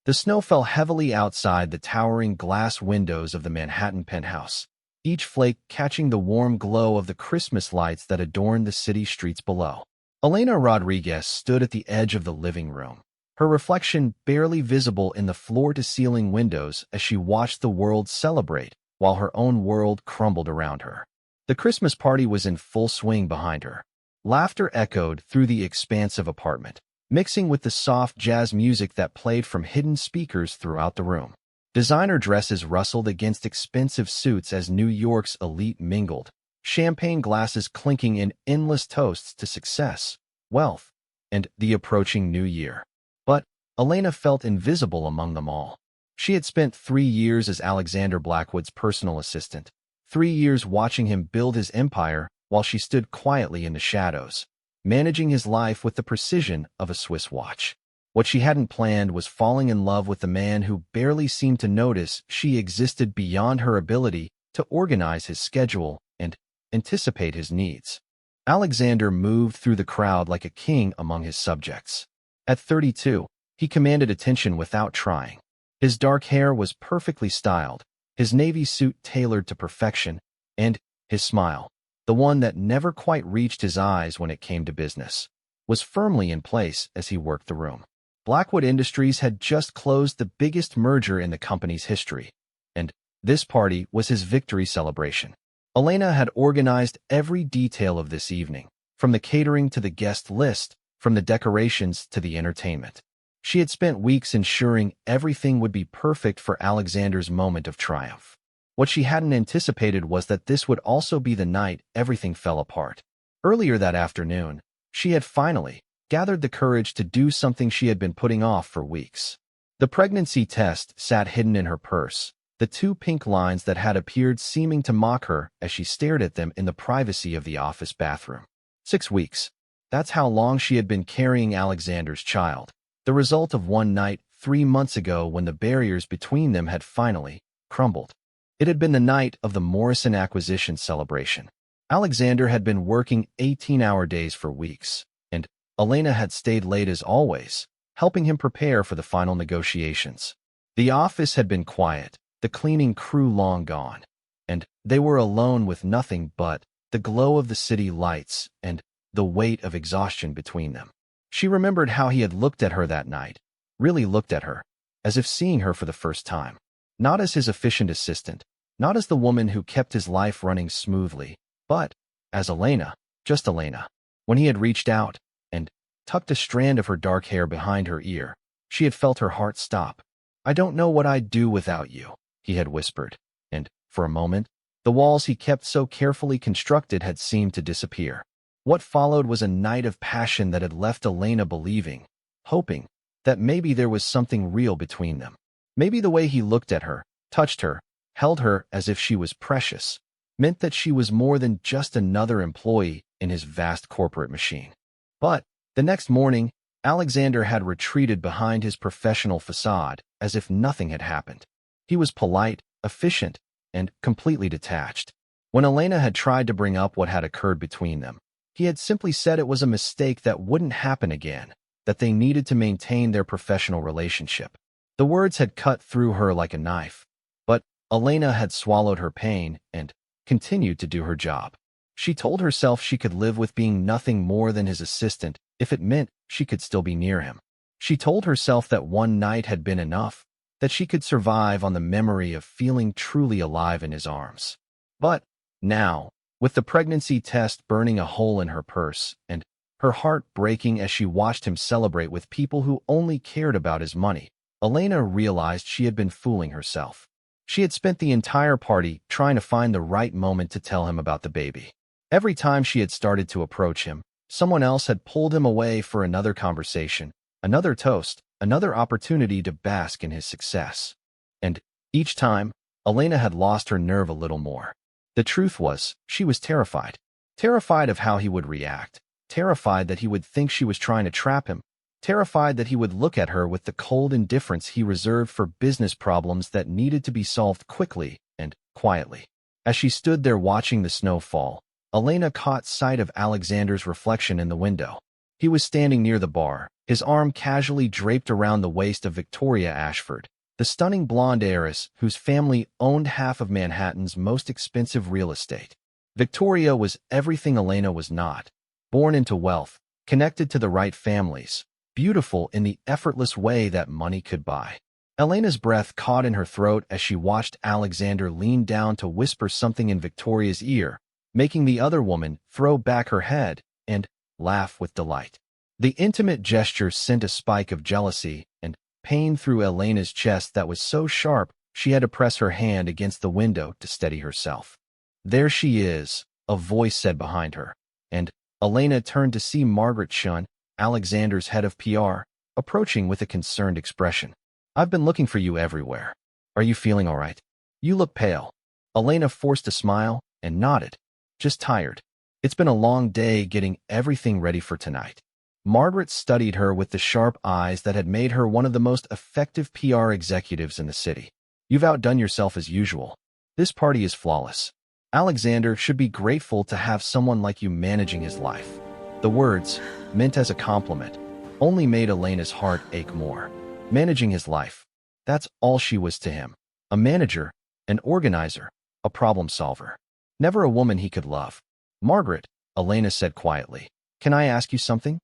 The snow fell heavily outside the towering glass windows of the Manhattan penthouse, each flake catching the warm glow of the Christmas lights that adorned the city streets below. Elena Rodriguez stood at the edge of the living room, her reflection barely visible in the floor-to-ceiling windows as she watched the world celebrate while her own world crumbled around her. The Christmas party was in full swing behind her. Laughter echoed through the expansive apartment, mixing with the soft jazz music that played from hidden speakers throughout the room. Designer dresses rustled against expensive suits as New York's elite mingled, champagne glasses clinking in endless toasts to success, wealth, and the approaching new year. But Elena felt invisible among them all. She had spent 3 years as Alexander Blackwood's personal assistant, 3 years watching him build his empire while she stood quietly in the shadows, managing his life with the precision of a Swiss watch. What she hadn't planned was falling in love with a man who barely seemed to notice she existed beyond her ability to organize his schedule and anticipate his needs. Alexander moved through the crowd like a king among his subjects. At 32, he commanded attention without trying. His dark hair was perfectly styled, his navy suit tailored to perfection, and his smile, the one that never quite reached his eyes when it came to business, was firmly in place as he worked the room. Blackwood Industries had just closed the biggest merger in the company's history, and this party was his victory celebration. Elena had organized every detail of this evening, from the catering to the guest list, from the decorations to the entertainment. She had spent weeks ensuring everything would be perfect for Alexander's moment of triumph. What she hadn't anticipated was that this would also be the night everything fell apart. Earlier that afternoon, she had finally gathered the courage to do something she had been putting off for weeks. The pregnancy test sat hidden in her purse, the 2 pink lines that had appeared seeming to mock her as she stared at them in the privacy of the office bathroom. 6 weeks. That's how long she had been carrying Alexander's child, the result of one night 3 months ago when the barriers between them had finally crumbled. It had been the night of the Morrison acquisition celebration. Alexander had been working 18-hour days for weeks, and Elena had stayed late as always, helping him prepare for the final negotiations. The office had been quiet, the cleaning crew long gone, and they were alone with nothing but the glow of the city lights and the weight of exhaustion between them. She remembered how he had looked at her that night, really looked at her, as if seeing her for the first time. Not as his efficient assistant, not as the woman who kept his life running smoothly, but as Elena, just Elena. When he had reached out and tucked a strand of her dark hair behind her ear, she had felt her heart stop. "I don't know what I'd do without you," he had whispered, and, for a moment, the walls he kept so carefully constructed had seemed to disappear. What followed was a night of passion that had left Elena believing, hoping, that maybe there was something real between them. Maybe the way he looked at her, touched her, held her as if she was precious, meant that she was more than just another employee in his vast corporate machine. But the next morning, Alexander had retreated behind his professional facade as if nothing had happened. He was polite, efficient, and completely detached. When Elena had tried to bring up what had occurred between them, he had simply said it was a mistake that wouldn't happen again, that they needed to maintain their professional relationship. The words had cut through her like a knife, but Elena had swallowed her pain and continued to do her job. She told herself she could live with being nothing more than his assistant if it meant she could still be near him. She told herself that one night had been enough, that she could survive on the memory of feeling truly alive in his arms. But now, with the pregnancy test burning a hole in her purse and her heart breaking as she watched him celebrate with people who only cared about his money, Elena realized she had been fooling herself. She had spent the entire party trying to find the right moment to tell him about the baby. Every time she had started to approach him, someone else had pulled him away for another conversation, another toast, another opportunity to bask in his success. And each time, Elena had lost her nerve a little more. The truth was, she was terrified. Terrified of how he would react. Terrified that he would think she was trying to trap him. Terrified that he would look at her with the cold indifference he reserved for business problems that needed to be solved quickly and quietly. As she stood there watching the snow fall, Elena caught sight of Alexander's reflection in the window. He was standing near the bar, his arm casually draped around the waist of Victoria Ashford, the stunning blonde heiress whose family owned half of Manhattan's most expensive real estate. Victoria was everything Elena was not. Born into wealth, connected to the right families, beautiful in the effortless way that money could buy. Elena's breath caught in her throat as she watched Alexander lean down to whisper something in Victoria's ear, making the other woman throw back her head and laugh with delight. The intimate gesture sent a spike of jealousy and pain through Elena's chest that was so sharp she had to press her hand against the window to steady herself. "There she is," a voice said behind her, and Elena turned to see Margaret Shun, Alexander's head of PR, approaching with a concerned expression. "I've been looking for you everywhere. Are you feeling all right? You look pale." Elena forced a smile and nodded. "Just tired. It's been a long day getting everything ready for tonight." Margaret studied her with the sharp eyes that had made her one of the most effective PR executives in the city. "You've outdone yourself as usual. This party is flawless. Alexander should be grateful to have someone like you managing his life." The words, meant as a compliment, only made Elena's heart ache more. Managing his life. That's all she was to him. A manager, an organizer, a problem solver. Never a woman he could love. "Margaret," Elena said quietly, "can I ask you something?"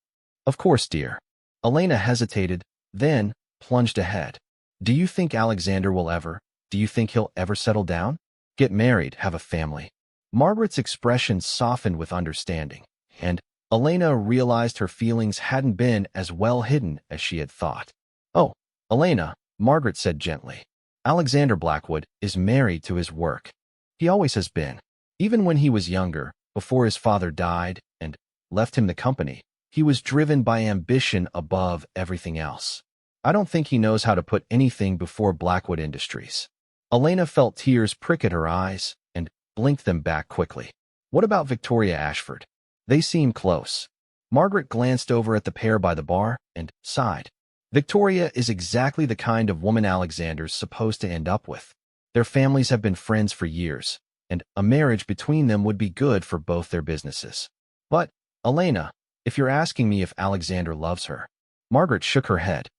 "Of course, dear." Elena hesitated, then plunged ahead. "Do you think Alexander will ever, do you think he'll ever settle down? Get married, have a family?" Margaret's expression softened with understanding, and Elena realized her feelings hadn't been as well hidden as she had thought. "Oh, Elena," Margaret said gently, "Alexander Blackwood is married to his work. He always has been. Even when he was younger, before his father died and left him the company, he was driven by ambition above everything else. I don't think he knows how to put anything before Blackwood Industries." Elena felt tears prick at her eyes and blinked them back quickly. "What about Victoria Ashford? They seem close." Margaret glanced over at the pair by the bar and sighed. "Victoria is exactly the kind of woman Alexander's supposed to end up with. Their families have been friends for years, and a marriage between them would be good for both their businesses. But, Elena, if you're asking me if Alexander loves her..." Margaret shook her head.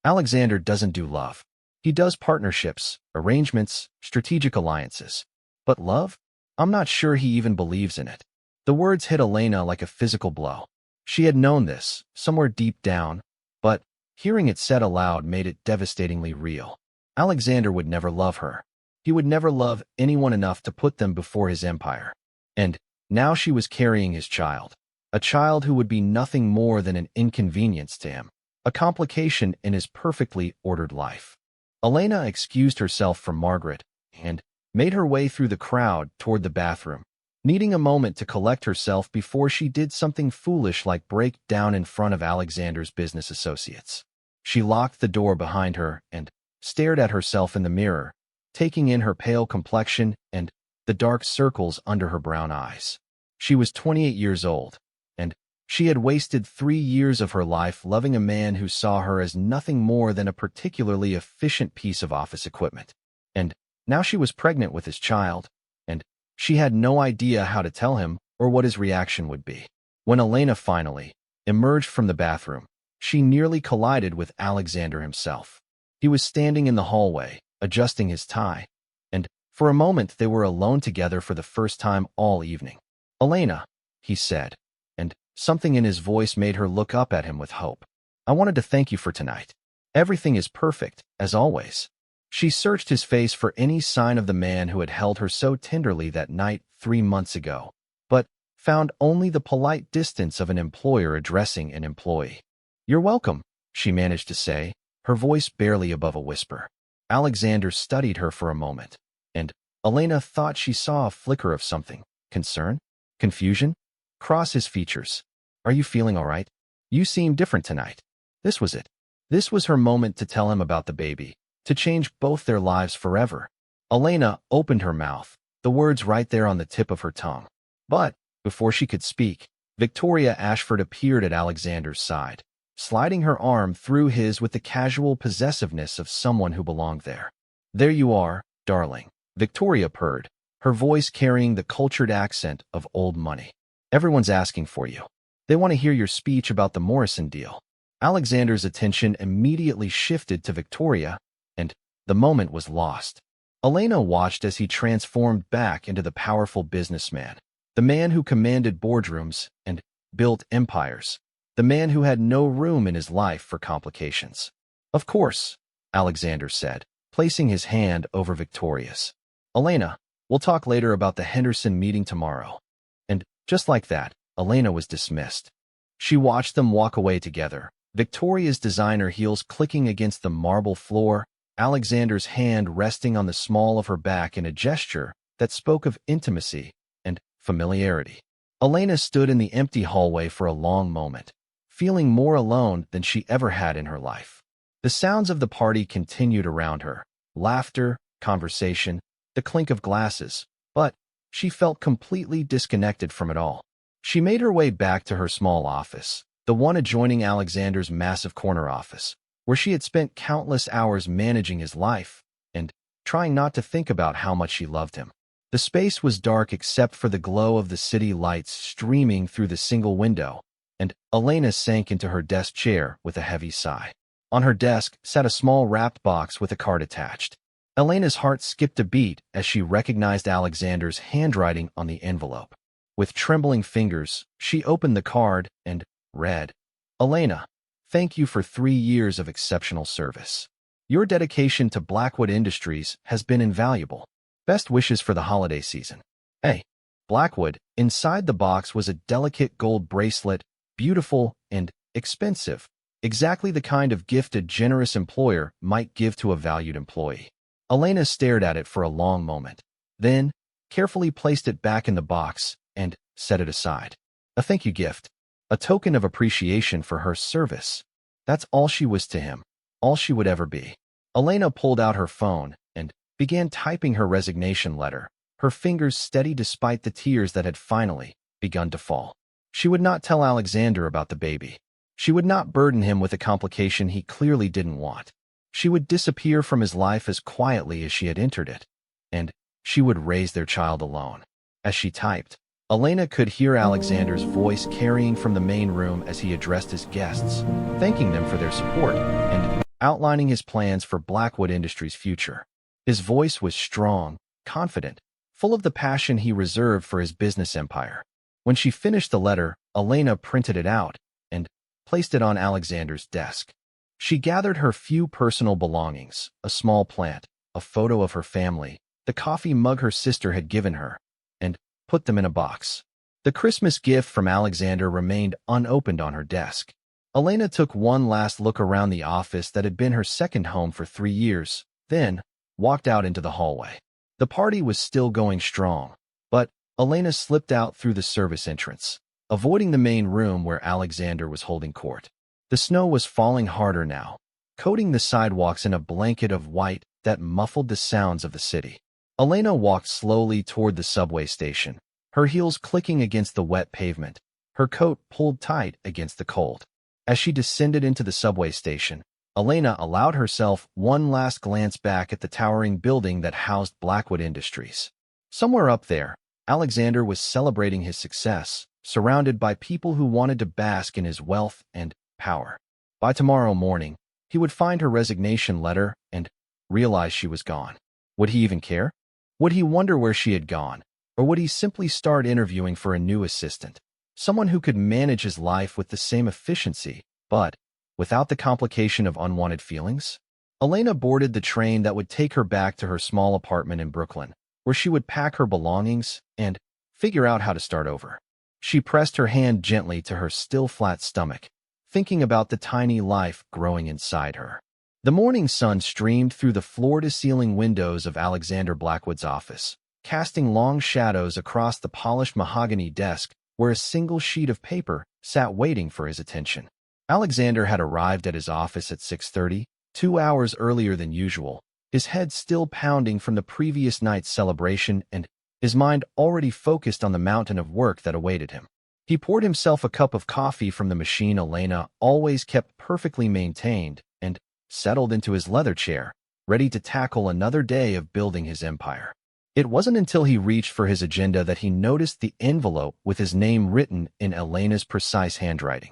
"Alexander doesn't do love. He does partnerships, arrangements, strategic alliances. But love? I'm not sure he even believes in it." The words hit Elena like a physical blow. She had known this, somewhere deep down, but hearing it said aloud made it devastatingly real. Alexander would never love her. He would never love anyone enough to put them before his empire. And now she was carrying his child. A child who would be nothing more than an inconvenience to him. A complication in his perfectly ordered life. Elena excused herself from Margaret and made her way through the crowd toward the bathroom, needing a moment to collect herself before she did something foolish like break down in front of Alexander's business associates. She locked the door behind her and stared at herself in the mirror, taking in her pale complexion and the dark circles under her brown eyes. She was 28 years old, and she had wasted 3 years of her life loving a man who saw her as nothing more than a particularly efficient piece of office equipment. And now she was pregnant with his child, and she had no idea how to tell him or what his reaction would be. When Elena finally emerged from the bathroom, she nearly collided with Alexander himself. He was standing in the hallway, adjusting his tie, and for a moment they were alone together for the first time all evening. "Elena," he said, and something in his voice made her look up at him with hope. "I wanted to thank you for tonight. Everything is perfect, as always." She searched his face for any sign of the man who had held her so tenderly that night 3 months ago, but found only the polite distance of an employer addressing an employee. "You're welcome," she managed to say, her voice barely above a whisper. Alexander studied her for a moment, and Elena thought she saw a flicker of something, concern, confusion, cross his features. "Are you feeling all right? You seem different tonight." This was it. This was her moment to tell him about the baby, to change both their lives forever. Elena opened her mouth, the words right there on the tip of her tongue. But, before she could speak, Victoria Ashford appeared at Alexander's side, sliding her arm through his with the casual possessiveness of someone who belonged there. "There you are, darling," Victoria purred, her voice carrying the cultured accent of old money. "Everyone's asking for you." They want to hear your speech about the Morrison deal. Alexander's attention immediately shifted to Victoria, and the moment was lost. Elena watched as he transformed back into the powerful businessman, the man who commanded boardrooms and built empires, the man who had no room in his life for complications. Of course, Alexander said, placing his hand over Victoria's. Elena, we'll talk later about the Henderson meeting tomorrow. And just like that, Elena was dismissed. She watched them walk away together, Victoria's designer heels clicking against the marble floor, Alexander's hand resting on the small of her back in a gesture that spoke of intimacy and familiarity. Elena stood in the empty hallway for a long moment, feeling more alone than she ever had in her life. The sounds of the party continued around her, laughter, conversation, the clink of glasses, but she felt completely disconnected from it all. She made her way back to her small office, the one adjoining Alexander's massive corner office, where she had spent countless hours managing his life and trying not to think about how much she loved him. The space was dark except for the glow of the city lights streaming through the single window, and Elena sank into her desk chair with a heavy sigh. On her desk sat a small wrapped box with a card attached. Elena's heart skipped a beat as she recognized Alexander's handwriting on the envelope. With trembling fingers, she opened the card and read, "Elena, thank you for 3 years of exceptional service. Your dedication to Blackwood Industries has been invaluable. Best wishes for the holiday season." Hey, Blackwood, inside the box was a delicate gold bracelet, beautiful and expensive, exactly the kind of gift a generous employer might give to a valued employee. Elena stared at it for a long moment, then carefully placed it back in the box and set it aside. A thank you gift, a token of appreciation for her service. That's all she was to him, all she would ever be. Elena pulled out her phone and began typing her resignation letter, her fingers steady despite the tears that had finally begun to fall. She would not tell Alexander about the baby. She would not burden him with a complication he clearly didn't want. She would disappear from his life as quietly as she had entered it, and she would raise their child alone. As she typed, Elena could hear Alexander's voice carrying from the main room as he addressed his guests, thanking them for their support and outlining his plans for Blackwood Industries' future. His voice was strong, confident, full of the passion he reserved for his business empire. When she finished the letter, Elena printed it out and placed it on Alexander's desk. She gathered her few personal belongings, a small plant, a photo of her family, the coffee mug her sister had given her, and put them in a box. The Christmas gift from Alexander remained unopened on her desk. Elena took one last look around the office that had been her second home for 3 years, then walked out into the hallway. The party was still going strong, but Elena slipped out through the service entrance, avoiding the main room where Alexander was holding court. The snow was falling harder now, coating the sidewalks in a blanket of white that muffled the sounds of the city. Elena walked slowly toward the subway station, her heels clicking against the wet pavement, her coat pulled tight against the cold. As she descended into the subway station, Elena allowed herself one last glance back at the towering building that housed Blackwood Industries. Somewhere up there, Alexander was celebrating his success, surrounded by people who wanted to bask in his wealth and power. By tomorrow morning, he would find her resignation letter and realize she was gone. Would he even care? Would he wonder where she had gone? Or would he simply start interviewing for a new assistant? Someone who could manage his life with the same efficiency, but without the complication of unwanted feelings? Elena boarded the train that would take her back to her small apartment in Brooklyn, where she would pack her belongings and figure out how to start over. She pressed her hand gently to her still flat stomach, thinking about the tiny life growing inside her. The morning sun streamed through the floor-to-ceiling windows of Alexander Blackwood's office, casting long shadows across the polished mahogany desk where a single sheet of paper sat waiting for his attention. Alexander had arrived at his office at 6:30, 2 hours earlier than usual, his head still pounding from the previous night's celebration and his mind already focused on the mountain of work that awaited him. He poured himself a cup of coffee from the machine Elena always kept perfectly maintained and settled into his leather chair, ready to tackle another day of building his empire. It wasn't until he reached for his agenda that he noticed the envelope with his name written in Elena's precise handwriting.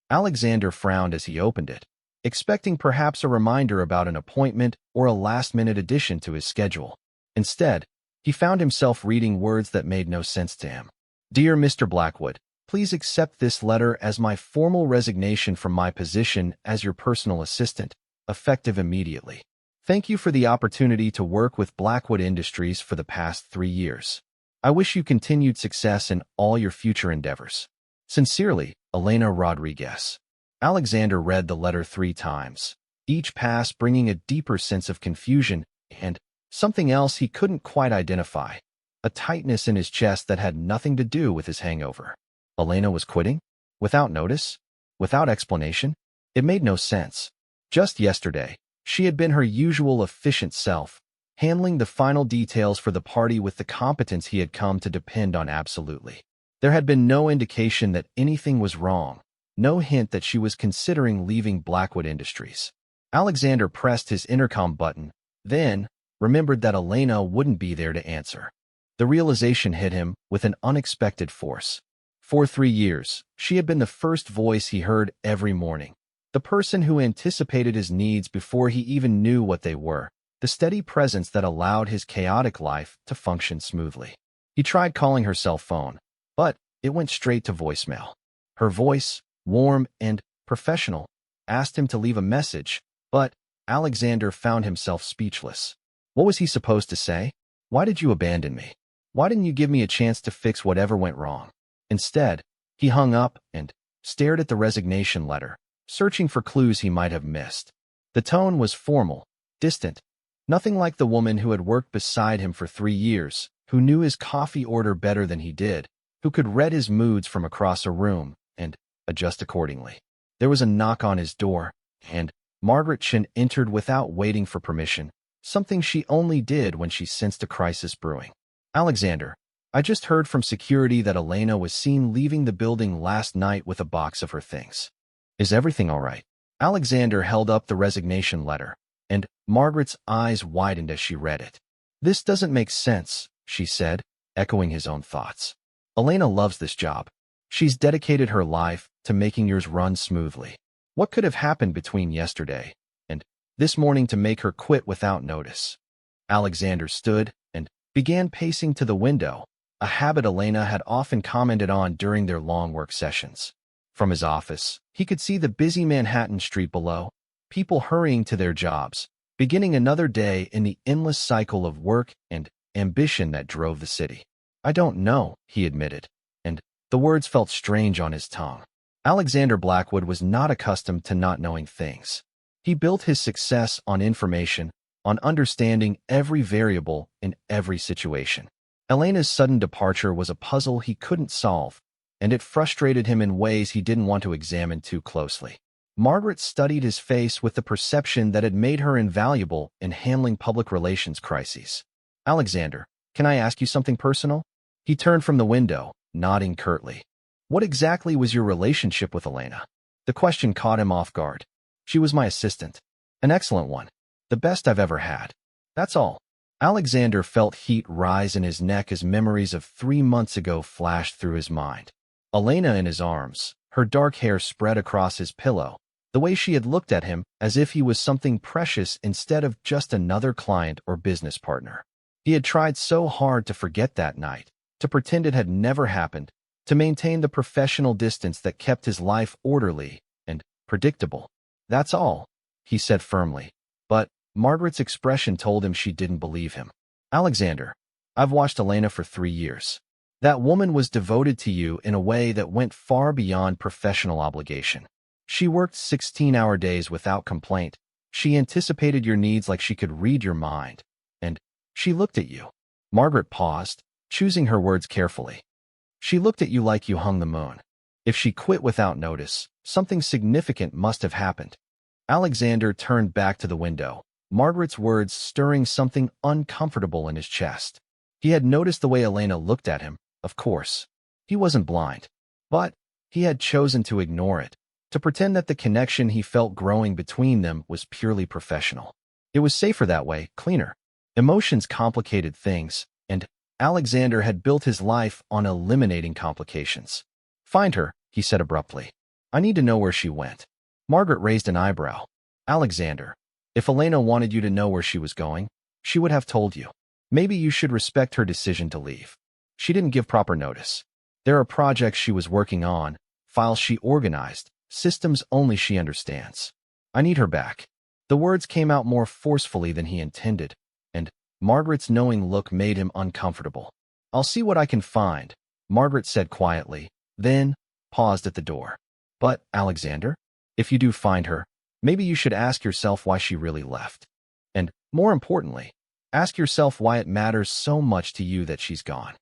Alexander frowned as he opened it, expecting perhaps a reminder about an appointment or a last-minute addition to his schedule. Instead, he found himself reading words that made no sense to him. "Dear Mr. Blackwood, please accept this letter as my formal resignation from my position as your personal assistant, effective immediately. Thank you for the opportunity to work with Blackwood Industries for the past 3 years. I wish you continued success in all your future endeavors. Sincerely, Elena Rodriguez." Alexander read the letter 3 times, each pass bringing a deeper sense of confusion and something else he couldn't quite identify, a tightness in his chest that had nothing to do with his hangover. Elena was quitting? Without notice? Without explanation? It made no sense. Just yesterday, she had been her usual efficient self, handling the final details for the party with the competence he had come to depend on absolutely. There had been no indication that anything was wrong, no hint that she was considering leaving Blackwood Industries. Alexander pressed his intercom button, then remembered that Elena wouldn't be there to answer. The realization hit him with an unexpected force. For 3 years, she had been the first voice he heard every morning, the person who anticipated his needs before he even knew what they were, the steady presence that allowed his chaotic life to function smoothly. He tried calling her cell phone, but it went straight to voicemail. Her voice, warm and professional, asked him to leave a message, but Alexander found himself speechless. What was he supposed to say? Why did you abandon me? Why didn't you give me a chance to fix whatever went wrong? Instead, he hung up and stared at the resignation letter, searching for clues he might have missed. The tone was formal, distant, nothing like the woman who had worked beside him for 3 years, who knew his coffee order better than he did, who could read his moods from across a room and adjust accordingly. There was a knock on his door, and Margaret Chen entered without waiting for permission, something she only did when she sensed a crisis brewing. "Alexander, I just heard from security that Elena was seen leaving the building last night with a box of her things. Is everything all right?" Alexander held up the resignation letter, and Margaret's eyes widened as she read it. "This doesn't make sense," she said, echoing his own thoughts. "Elena loves this job. She's dedicated her life to making yours run smoothly. What could have happened between yesterday and this morning to make her quit without notice?" Alexander stood and began pacing to the window, a habit Elena had often commented on during their long work sessions. From his office, he could see the busy Manhattan street below, people hurrying to their jobs, beginning another day in the endless cycle of work and ambition that drove the city. "I don't know," he admitted, and the words felt strange on his tongue. Alexander Blackwood was not accustomed to not knowing things. He built his success on information, on understanding every variable in every situation. Elena's sudden departure was a puzzle he couldn't solve, and it frustrated him in ways he didn't want to examine too closely. Margaret studied his face with the perception that had made her invaluable in handling public relations crises. "Alexander, can I ask you something personal?" He turned from the window, nodding curtly. "What exactly was your relationship with Elena?" The question caught him off guard. "She was my assistant. An excellent one. The best I've ever had. That's all." Alexander felt heat rise in his neck as memories of 3 months ago flashed through his mind. Elena in his arms, her dark hair spread across his pillow, the way she had looked at him as if he was something precious instead of just another client or business partner. He had tried so hard to forget that night, to pretend it had never happened, to maintain the professional distance that kept his life orderly and predictable. "That's all," he said firmly, but Margaret's expression told him she didn't believe him. "Alexander, I've watched Elena for 3 years. That woman was devoted to you in a way that went far beyond professional obligation. She worked 16-hour days without complaint. She anticipated your needs like she could read your mind. And she looked at you." Margaret paused, choosing her words carefully. "She looked at you like you hung the moon. If she quit without notice, something significant must have happened." Alexander turned back to the window, Margaret's words stirring something uncomfortable in his chest. He had noticed the way Elena looked at him, of course. He wasn't blind. But he had chosen to ignore it, to pretend that the connection he felt growing between them was purely professional. It was safer that way, cleaner. Emotions complicated things, and Alexander had built his life on eliminating complications. "Find her," he said abruptly. "I need to know where she went." Margaret raised an eyebrow. "Alexander, if Elena wanted you to know where she was going, she would have told you. Maybe you should respect her decision to leave. She didn't give proper notice. There are projects she was working on, files she organized, systems only she understands. I need her back." The words came out more forcefully than he intended, and Margaret's knowing look made him uncomfortable. "I'll see what I can find," Margaret said quietly, then paused at the door. "But, Alexander, if you do find her, maybe you should ask yourself why she really left. And, more importantly, ask yourself why it matters so much to you that she's gone."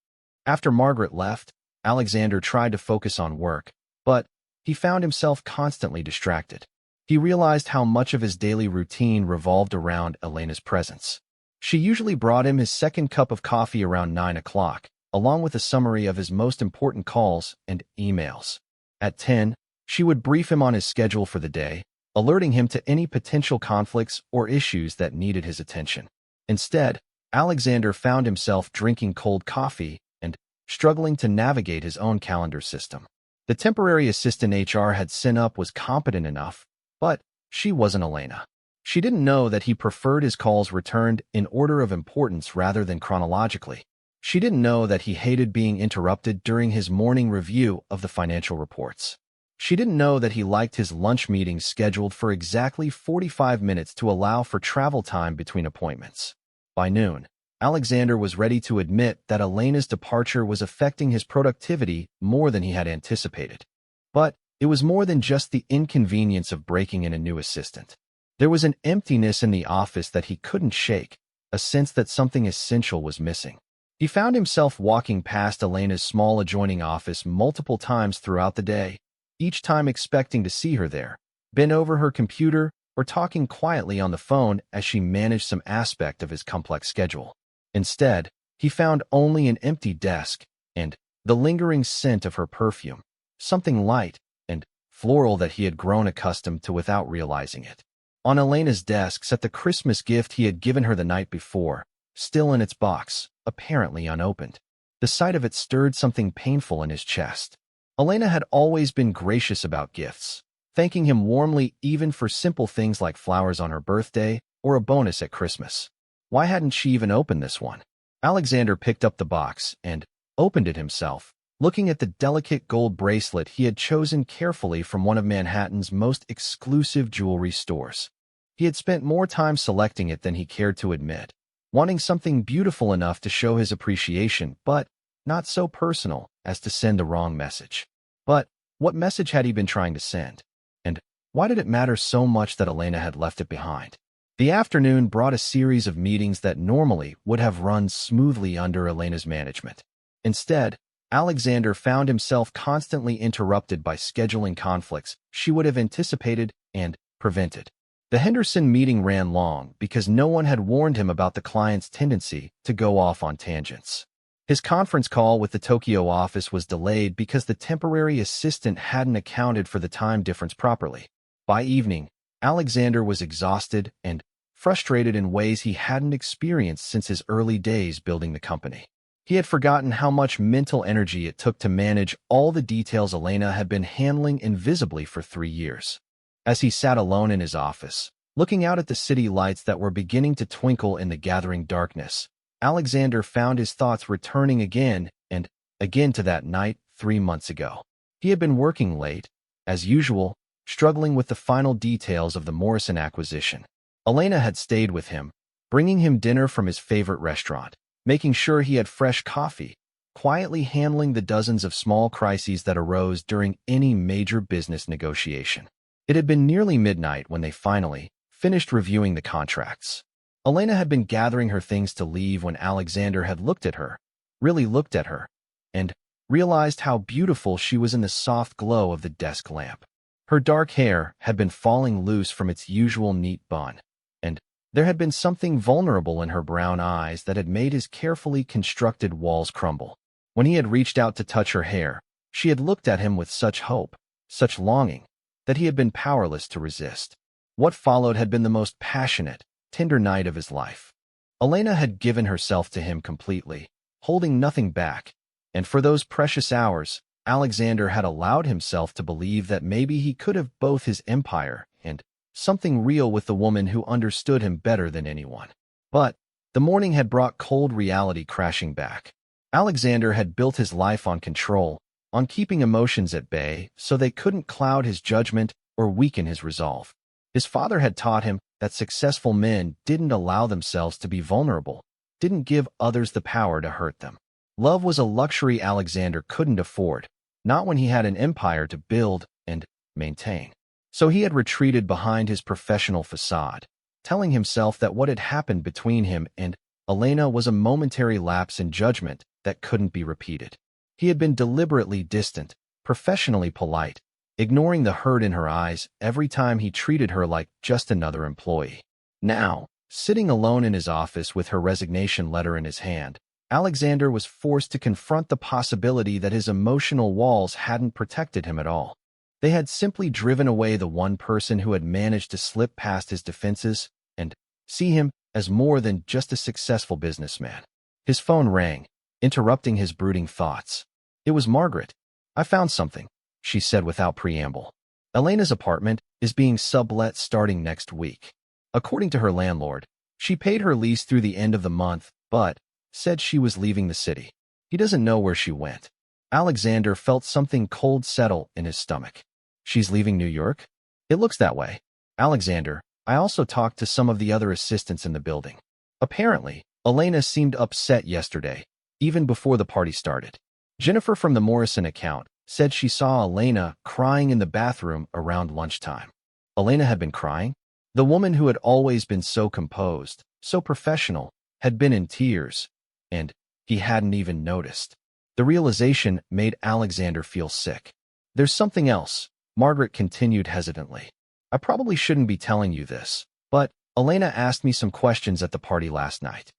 After Margaret left, Alexander tried to focus on work, but he found himself constantly distracted. He realized how much of his daily routine revolved around Elena's presence. She usually brought him his second cup of coffee around 9 o'clock, along with a summary of his most important calls and emails. At 10, she would brief him on his schedule for the day, alerting him to any potential conflicts or issues that needed his attention. Instead, Alexander found himself drinking cold coffee and struggling to navigate his own calendar system. The temporary assistant HR had sent up was competent enough, but she wasn't Elena. She didn't know that he preferred his calls returned in order of importance rather than chronologically. She didn't know that he hated being interrupted during his morning review of the financial reports. She didn't know that he liked his lunch meetings scheduled for exactly 45 minutes to allow for travel time between appointments. By noon, Alexander was ready to admit that Elena's departure was affecting his productivity more than he had anticipated. But it was more than just the inconvenience of breaking in a new assistant. There was an emptiness in the office that he couldn't shake, a sense that something essential was missing. He found himself walking past Elena's small adjoining office multiple times throughout the day, each time expecting to see her there, bent over her computer, or talking quietly on the phone as she managed some aspect of his complex schedule. Instead, he found only an empty desk and the lingering scent of her perfume, something light and floral that he had grown accustomed to without realizing it. On Elena's desk sat the Christmas gift he had given her the night before, still in its box, apparently unopened. The sight of it stirred something painful in his chest. Elena had always been gracious about gifts, thanking him warmly even for simple things like flowers on her birthday or a bonus at Christmas. Why hadn't she even opened this one? Alexander picked up the box and opened it himself, looking at the delicate gold bracelet he had chosen carefully from one of Manhattan's most exclusive jewelry stores. He had spent more time selecting it than he cared to admit, wanting something beautiful enough to show his appreciation, but not so personal as to send the wrong message. But what message had he been trying to send? And why did it matter so much that Elena had left it behind? The afternoon brought a series of meetings that normally would have run smoothly under Elena's management. Instead, Alexander found himself constantly interrupted by scheduling conflicts she would have anticipated and prevented. The Henderson meeting ran long because no one had warned him about the client's tendency to go off on tangents. His conference call with the Tokyo office was delayed because the temporary assistant hadn't accounted for the time difference properly. By evening, Alexander was exhausted and frustrated in ways he hadn't experienced since his early days building the company. He had forgotten how much mental energy it took to manage all the details Elena had been handling invisibly for 3 years. As he sat alone in his office, looking out at the city lights that were beginning to twinkle in the gathering darkness, Alexander found his thoughts returning again and again to that night 3 months ago. He had been working late, as usual, struggling with the final details of the Morrison acquisition. Elena had stayed with him, bringing him dinner from his favorite restaurant, making sure he had fresh coffee, quietly handling the dozens of small crises that arose during any major business negotiation. It had been nearly midnight when they finally finished reviewing the contracts. Elena had been gathering her things to leave when Alexander had looked at her, really looked at her, and realized how beautiful she was in the soft glow of the desk lamp. Her dark hair had been falling loose from its usual neat bun, and there had been something vulnerable in her brown eyes that had made his carefully constructed walls crumble. When he had reached out to touch her hair, she had looked at him with such hope, such longing, that he had been powerless to resist. What followed had been the most passionate, tender night of his life. Elena had given herself to him completely, holding nothing back. And for those precious hours, Alexander had allowed himself to believe that maybe he could have both his empire and something real with the woman who understood him better than anyone. But the morning had brought cold reality crashing back. Alexander had built his life on control, on keeping emotions at bay so they couldn't cloud his judgment or weaken his resolve. His father had taught him that successful men didn't allow themselves to be vulnerable, didn't give others the power to hurt them. Love was a luxury Alexander couldn't afford, not when he had an empire to build and maintain. So he had retreated behind his professional facade, telling himself that what had happened between him and Elena was a momentary lapse in judgment that couldn't be repeated. He had been deliberately distant, professionally polite, ignoring the hurt in her eyes every time he treated her like just another employee. Now, sitting alone in his office with her resignation letter in his hand, Alexander was forced to confront the possibility that his emotional walls hadn't protected him at all. They had simply driven away the one person who had managed to slip past his defenses and see him as more than just a successful businessman. His phone rang, interrupting his brooding thoughts. It was Margaret. "I found something," she said without preamble. "Elena's apartment is being sublet starting next week. According to her landlord, she paid her lease through the end of the month, but said she was leaving the city. He doesn't know where she went." Alexander felt something cold settle in his stomach. "She's leaving New York?" "It looks that way." "Alexander, I also talked to some of the other assistants in the building. Apparently, Elena seemed upset yesterday, even before the party started. Jennifer from the Morrison account said she saw Elena crying in the bathroom around lunchtime." Elena had been crying? The woman who had always been so composed, so professional, had been in tears, and he hadn't even noticed. The realization made Alexander feel sick. "There's something else," Margaret continued hesitantly. "I probably shouldn't be telling you this, but Elena asked me some questions at the party last night.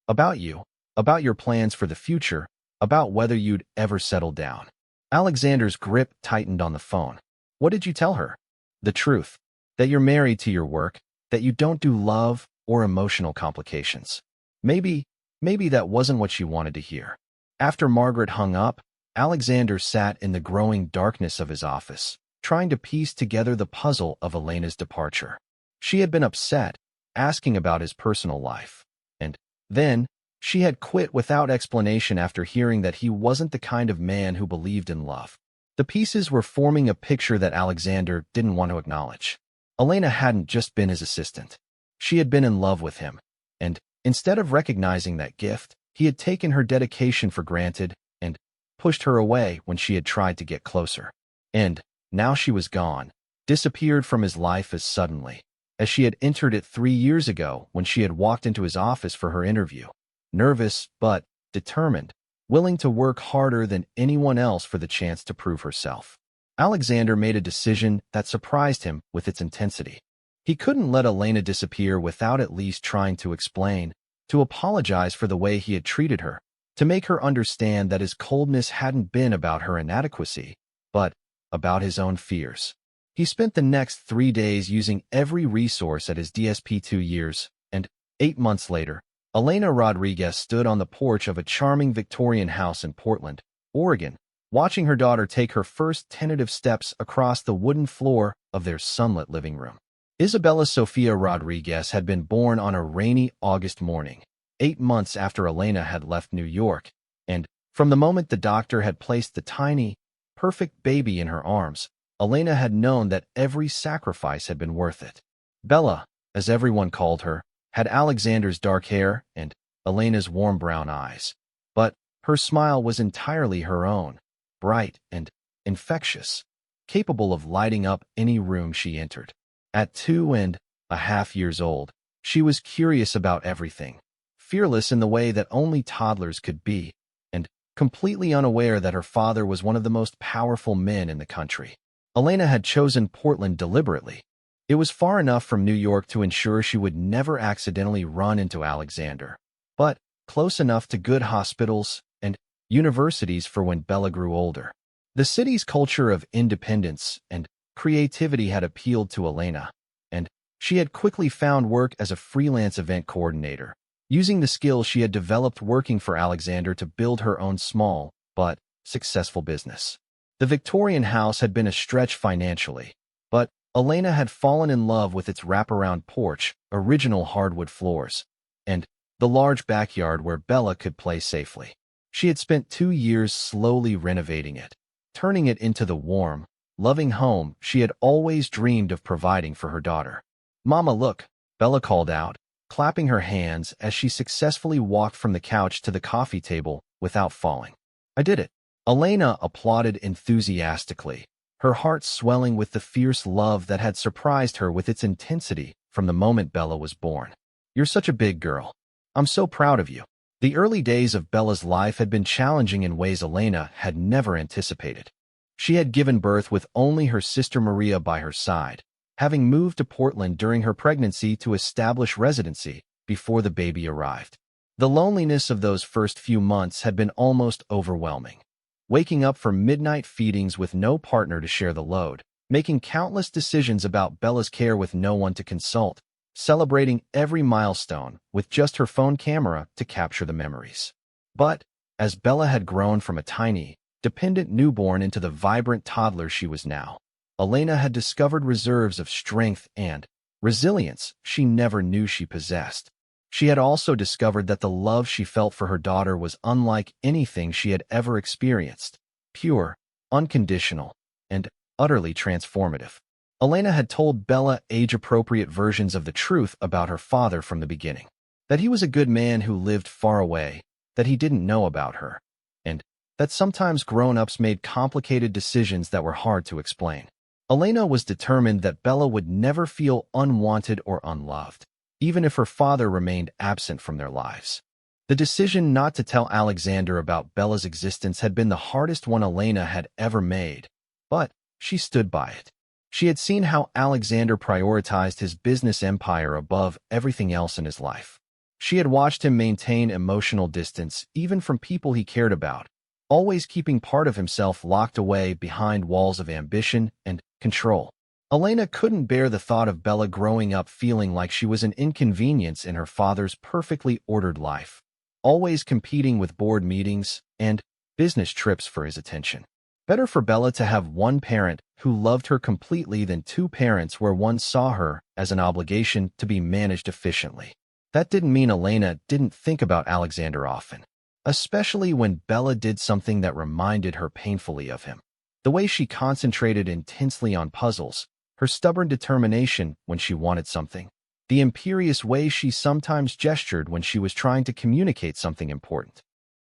About you, about your plans for the future, about whether you'd ever settle down." Alexander's grip tightened on the phone. "What did you tell her?" "The truth. That you're married to your work, that you don't do love or emotional complications." Maybe that wasn't what she wanted to hear. After Margaret hung up, Alexander sat in the growing darkness of his office, trying to piece together the puzzle of Elena's departure. She had been upset, asking about his personal life. And then, she had quit without explanation after hearing that he wasn't the kind of man who believed in love. The pieces were forming a picture that Alexander didn't want to acknowledge. Elena hadn't just been his assistant. She had been in love with him, and instead of recognizing that gift, he had taken her dedication for granted and pushed her away when she had tried to get closer. And now she was gone, disappeared from his life as suddenly as she had entered it 3 years ago when she had walked into his office for her interview. Nervous, but determined, willing to work harder than anyone else for the chance to prove herself. Alexander made a decision that surprised him with its intensity. He couldn't let Elena disappear without at least trying to explain, to apologize for the way he had treated her, to make her understand that his coldness hadn't been about her inadequacy, but about his own fears. He spent the next 3 days using every resource at his DSP 2 years, and 8 months later, Elena Rodriguez stood on the porch of a charming Victorian house in Portland, Oregon, watching her daughter take her first tentative steps across the wooden floor of their sunlit living room. Isabella Sofia Rodriguez had been born on a rainy August morning, 8 months after Elena had left New York, and from the moment the doctor had placed the tiny, perfect baby in her arms, Elena had known that every sacrifice had been worth it. Bella, as everyone called her, had Alexander's dark hair and Elena's warm brown eyes, but her smile was entirely her own, bright and infectious, capable of lighting up any room she entered. At 2.5 years old, she was curious about everything, fearless in the way that only toddlers could be, and completely unaware that her father was one of the most powerful men in the country. Elena had chosen Portland deliberately. It was far enough from New York to ensure she would never accidentally run into Alexander, but close enough to good hospitals and universities for when Bella grew older. The city's culture of independence and creativity had appealed to Elena, and she had quickly found work as a freelance event coordinator, using the skills she had developed working for Alexander to build her own small, but successful business. The Victorian house had been a stretch financially, but Elena had fallen in love with its wraparound porch, original hardwood floors, and the large backyard where Bella could play safely. She had spent 2 years slowly renovating it, turning it into the warm, loving home she had always dreamed of providing for her daughter. "Mama, look," Bella called out, clapping her hands as she successfully walked from the couch to the coffee table without falling. "I did it." Elena applauded enthusiastically, her heart swelling with the fierce love that had surprised her with its intensity from the moment Bella was born. "You're such a big girl. I'm so proud of you." The early days of Bella's life had been challenging in ways Elena had never anticipated. She had given birth with only her sister Maria by her side, having moved to Portland during her pregnancy to establish residency before the baby arrived. The loneliness of those first few months had been almost overwhelming. Waking up for midnight feedings with no partner to share the load, making countless decisions about Bella's care with no one to consult, celebrating every milestone with just her phone camera to capture the memories. But as Bella had grown from a tiny, dependent newborn into the vibrant toddler she was now, Elena had discovered reserves of strength and resilience she never knew she possessed. She had also discovered that the love she felt for her daughter was unlike anything she had ever experienced, pure, unconditional, and utterly transformative. Elena had told Bella age-appropriate versions of the truth about her father from the beginning. That he was a good man who lived far away, that he didn't know about her, and that sometimes grown-ups made complicated decisions that were hard to explain. Elena was determined that Bella would never feel unwanted or unloved, even if her father remained absent from their lives. The decision not to tell Alexander about Bella's existence had been the hardest one Elena had ever made, but she stood by it. She had seen how Alexander prioritized his business empire above everything else in his life. She had watched him maintain emotional distance even from people he cared about, always keeping part of himself locked away behind walls of ambition and control. Elena couldn't bear the thought of Bella growing up feeling like she was an inconvenience in her father's perfectly ordered life, always competing with board meetings and business trips for his attention. Better for Bella to have one parent who loved her completely than two parents where one saw her as an obligation to be managed efficiently. That didn't mean Elena didn't think about Alexander often, especially when Bella did something that reminded her painfully of him. The way she concentrated intensely on puzzles, her stubborn determination when she wanted something, the imperious way she sometimes gestured when she was trying to communicate something important.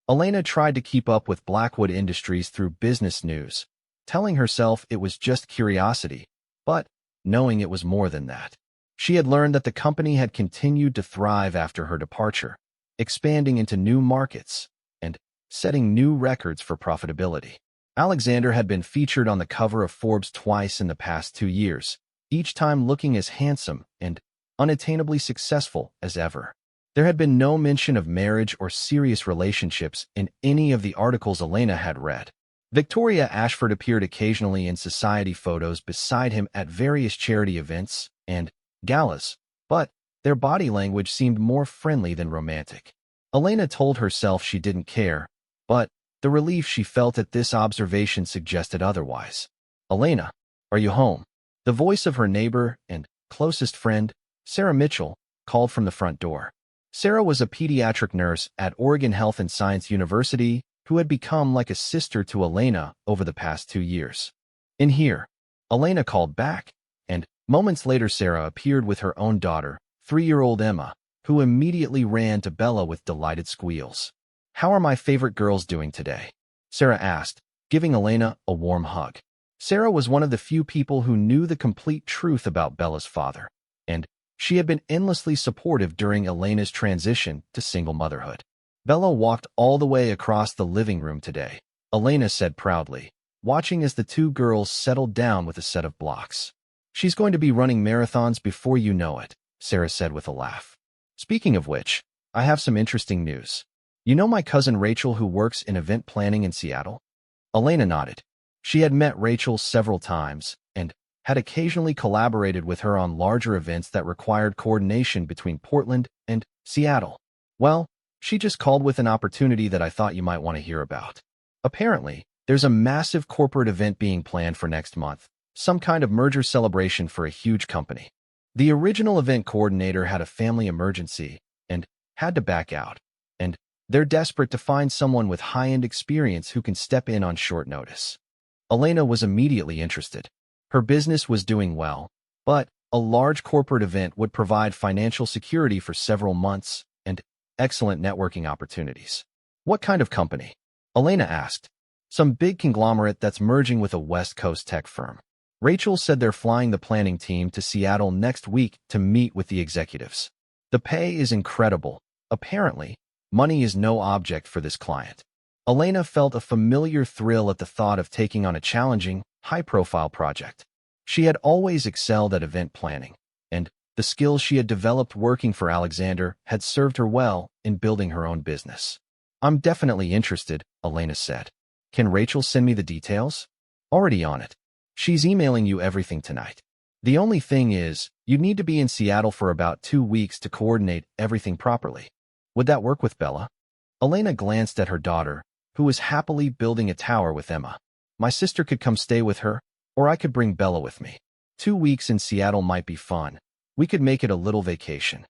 Elena tried to keep up with Blackwood Industries through business news, telling herself it was just curiosity, but knowing it was more than that. She had learned that the company had continued to thrive after her departure, expanding into new markets and setting new records for profitability. Alexander had been featured on the cover of Forbes twice in the past 2 years, each time looking as handsome and unattainably successful as ever. There had been no mention of marriage or serious relationships in any of the articles Elena had read. Victoria Ashford appeared occasionally in society photos beside him at various charity events and galas, but their body language seemed more friendly than romantic. Elena told herself she didn't care, but the relief she felt at this observation suggested otherwise. "Elena, are you home?" The voice of her neighbor and closest friend, Sarah Mitchell, called from the front door. Sarah was a pediatric nurse at Oregon Health and Science University who had become like a sister to Elena over the past 2 years. "In here," Elena called back, and moments later Sarah appeared with her own daughter, 3-year-old Emma, who immediately ran to Bella with delighted squeals. "How are my favorite girls doing today?" Sarah asked, giving Elena a warm hug. Sarah was one of the few people who knew the complete truth about Bella's father, and she had been endlessly supportive during Elena's transition to single motherhood. "Bella walked all the way across the living room today," Elena said proudly, watching as the 2 girls settled down with a set of blocks. "She's going to be running marathons before you know it," Sarah said with a laugh. "Speaking of which, I have some interesting news. You know my cousin Rachel who works in event planning in Seattle?" Elena nodded. She had met Rachel several times and had occasionally collaborated with her on larger events that required coordination between Portland and Seattle. Well, she just called with an opportunity that I thought you might want to hear about. Apparently, there's a massive corporate event being planned for next month, some kind of merger celebration for a huge company. The original event coordinator had a family emergency and had to back out, and they're desperate to find someone with high-end experience who can step in on short notice. Elena was immediately interested. Her business was doing well, but a large corporate event would provide financial security for several months and excellent networking opportunities. What kind of company? Elena asked. Some big conglomerate that's merging with a West Coast tech firm. Rachel said they're flying the planning team to Seattle next week to meet with the executives. The pay is incredible. Apparently, money is no object for this client. Elena felt a familiar thrill at the thought of taking on a challenging, high-profile project. She had always excelled at event planning, and the skills she had developed working for Alexander had served her well in building her own business. I'm definitely interested, Elena said. Can Rachel send me the details? Already on it. She's emailing you everything tonight. The only thing is, you need to be in Seattle for about 2 weeks to coordinate everything properly. Would that work with Bella? Elena glanced at her daughter, who was happily building a tower with Emma. My sister could come stay with her, or I could bring Bella with me. 2 weeks in Seattle might be fun. We could make it a little vacation.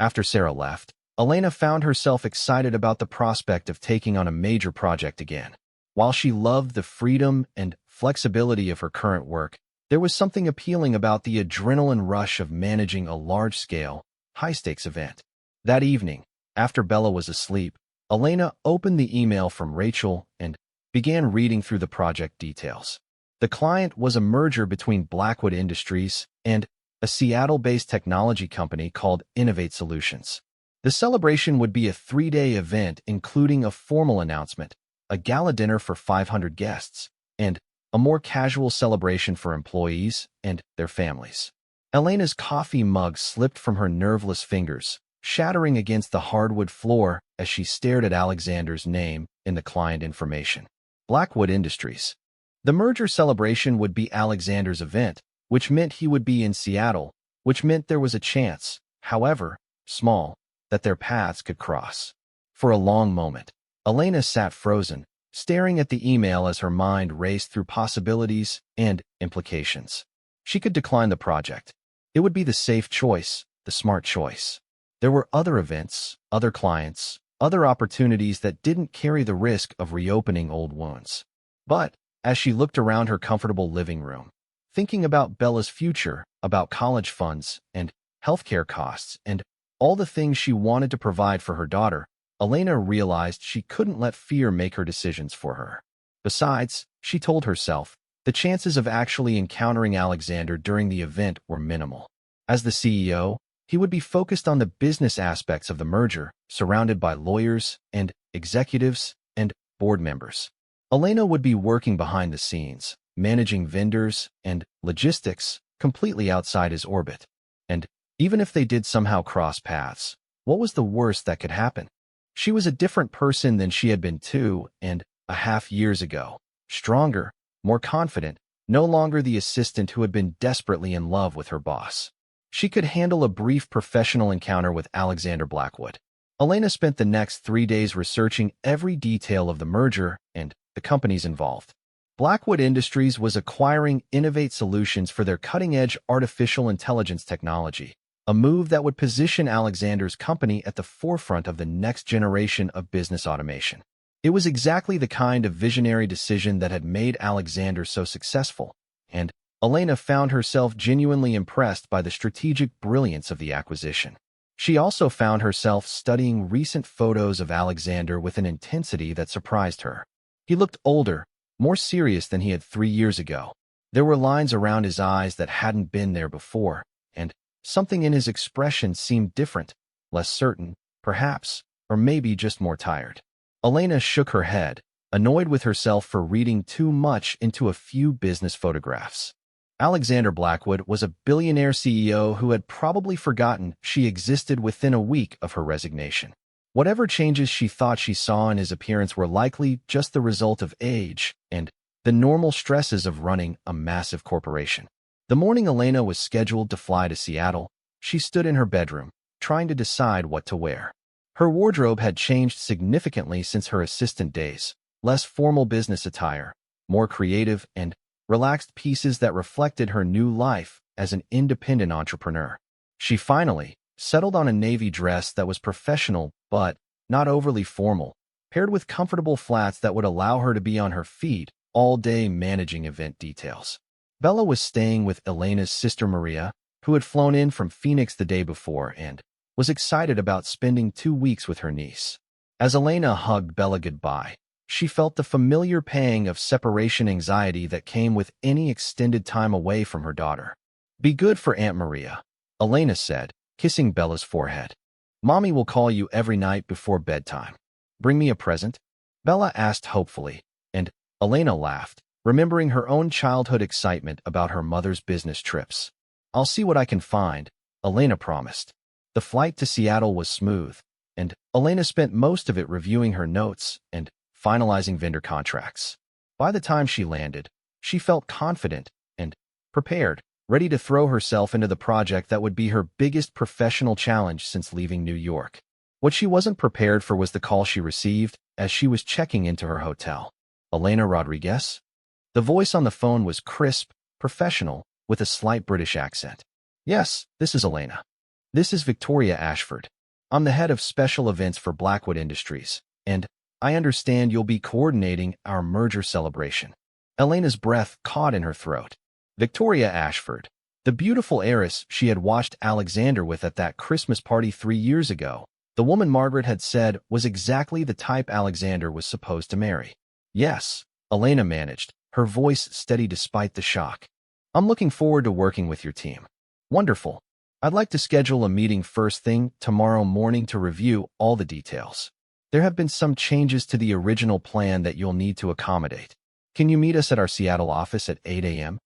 After Sarah left, Elena found herself excited about the prospect of taking on a major project again. While she loved the freedom and flexibility of her current work, there was something appealing about the adrenaline rush of managing a large-scale, high-stakes event. That evening, after Bella was asleep, Elena opened the email from Rachel and began reading through the project details. The client was a merger between Blackwood Industries and a Seattle-based technology company called Innovate Solutions. The celebration would be a 3-day event including a formal announcement, a gala dinner for 500 guests, and a more casual celebration for employees and their families. Elena's coffee mug slipped from her nerveless fingers, shattering against the hardwood floor as she stared at Alexander's name in the client information. Blackwood Industries. The merger celebration would be Alexander's event, which meant he would be in Seattle, which meant there was a chance, however small, that their paths could cross. For a long moment, Elena sat frozen, staring at the email as her mind raced through possibilities and implications. She could decline the project. It would be the safe choice, the smart choice. There were other events, other clients, other opportunities that didn't carry the risk of reopening old wounds. But, as she looked around her comfortable living room, thinking about Bella's future, about college funds and healthcare costs and all the things she wanted to provide for her daughter, Elena realized she couldn't let fear make her decisions for her. Besides, she told herself, the chances of actually encountering Alexander during the event were minimal. As the CEO, he would be focused on the business aspects of the merger, surrounded by lawyers and executives and board members. Elena would be working behind the scenes, managing vendors and logistics completely outside his orbit. And even if they did somehow cross paths, what was the worst that could happen? She was a different person than she had been 2.5 years ago. Stronger, more confident, no longer the assistant who had been desperately in love with her boss. She could handle a brief professional encounter with Alexander Blackwood. Elena spent the next 3 days researching every detail of the merger and the companies involved. Blackwood Industries was acquiring Innovate Solutions for their cutting-edge artificial intelligence technology, a move that would position Alexander's company at the forefront of the next generation of business automation. It was exactly the kind of visionary decision that had made Alexander so successful, and Elena found herself genuinely impressed by the strategic brilliance of the acquisition. She also found herself studying recent photos of Alexander with an intensity that surprised her. He looked older, more serious than he had 3 years ago. There were lines around his eyes that hadn't been there before, and something in his expression seemed different, less certain, perhaps, or maybe just more tired. Elena shook her head, annoyed with herself for reading too much into a few business photographs. Alexander Blackwood was a billionaire CEO who had probably forgotten she existed within a week of her resignation. Whatever changes she thought she saw in his appearance were likely just the result of age and the normal stresses of running a massive corporation. The morning Elena was scheduled to fly to Seattle, she stood in her bedroom, trying to decide what to wear. Her wardrobe had changed significantly since her assistant days. Less formal business attire, more creative and relaxed pieces that reflected her new life as an independent entrepreneur. She finally settled on a navy dress that was professional but not overly formal, paired with comfortable flats that would allow her to be on her feet all day managing event details. Bella was staying with Elena's sister Maria, who had flown in from Phoenix the day before and was excited about spending 2 weeks with her niece. As Elena hugged Bella goodbye, she felt the familiar pang of separation anxiety that came with any extended time away from her daughter. "Be good for Aunt Maria," Elena said, kissing Bella's forehead. "Mommy will call you every night before bedtime. Bring me a present?" Bella asked hopefully, and Elena laughed, remembering her own childhood excitement about her mother's business trips. "I'll see what I can find," Elena promised. The flight to Seattle was smooth, and Elena spent most of it reviewing her notes and finalizing vendor contracts. By the time she landed, she felt confident and prepared, ready to throw herself into the project that would be her biggest professional challenge since leaving New York. What she wasn't prepared for was the call she received as she was checking into her hotel. "Elena Rodriguez?" The voice on the phone was crisp, professional, with a slight British accent. "Yes, this is Elena. This is Victoria Ashford. I'm the head of special events for Blackwood Industries, and I understand you'll be coordinating our merger celebration." Elena's breath caught in her throat. Victoria Ashford, the beautiful heiress she had watched Alexander with at that Christmas party 3 years ago, the woman Margaret had said was exactly the type Alexander was supposed to marry. "Yes," Elena managed, her voice steady despite the shock. "I'm looking forward to working with your team." "Wonderful. I'd like to schedule a meeting first thing tomorrow morning to review all the details. There have been some changes to the original plan that you'll need to accommodate. Can you meet us at our Seattle office at 8 a.m.?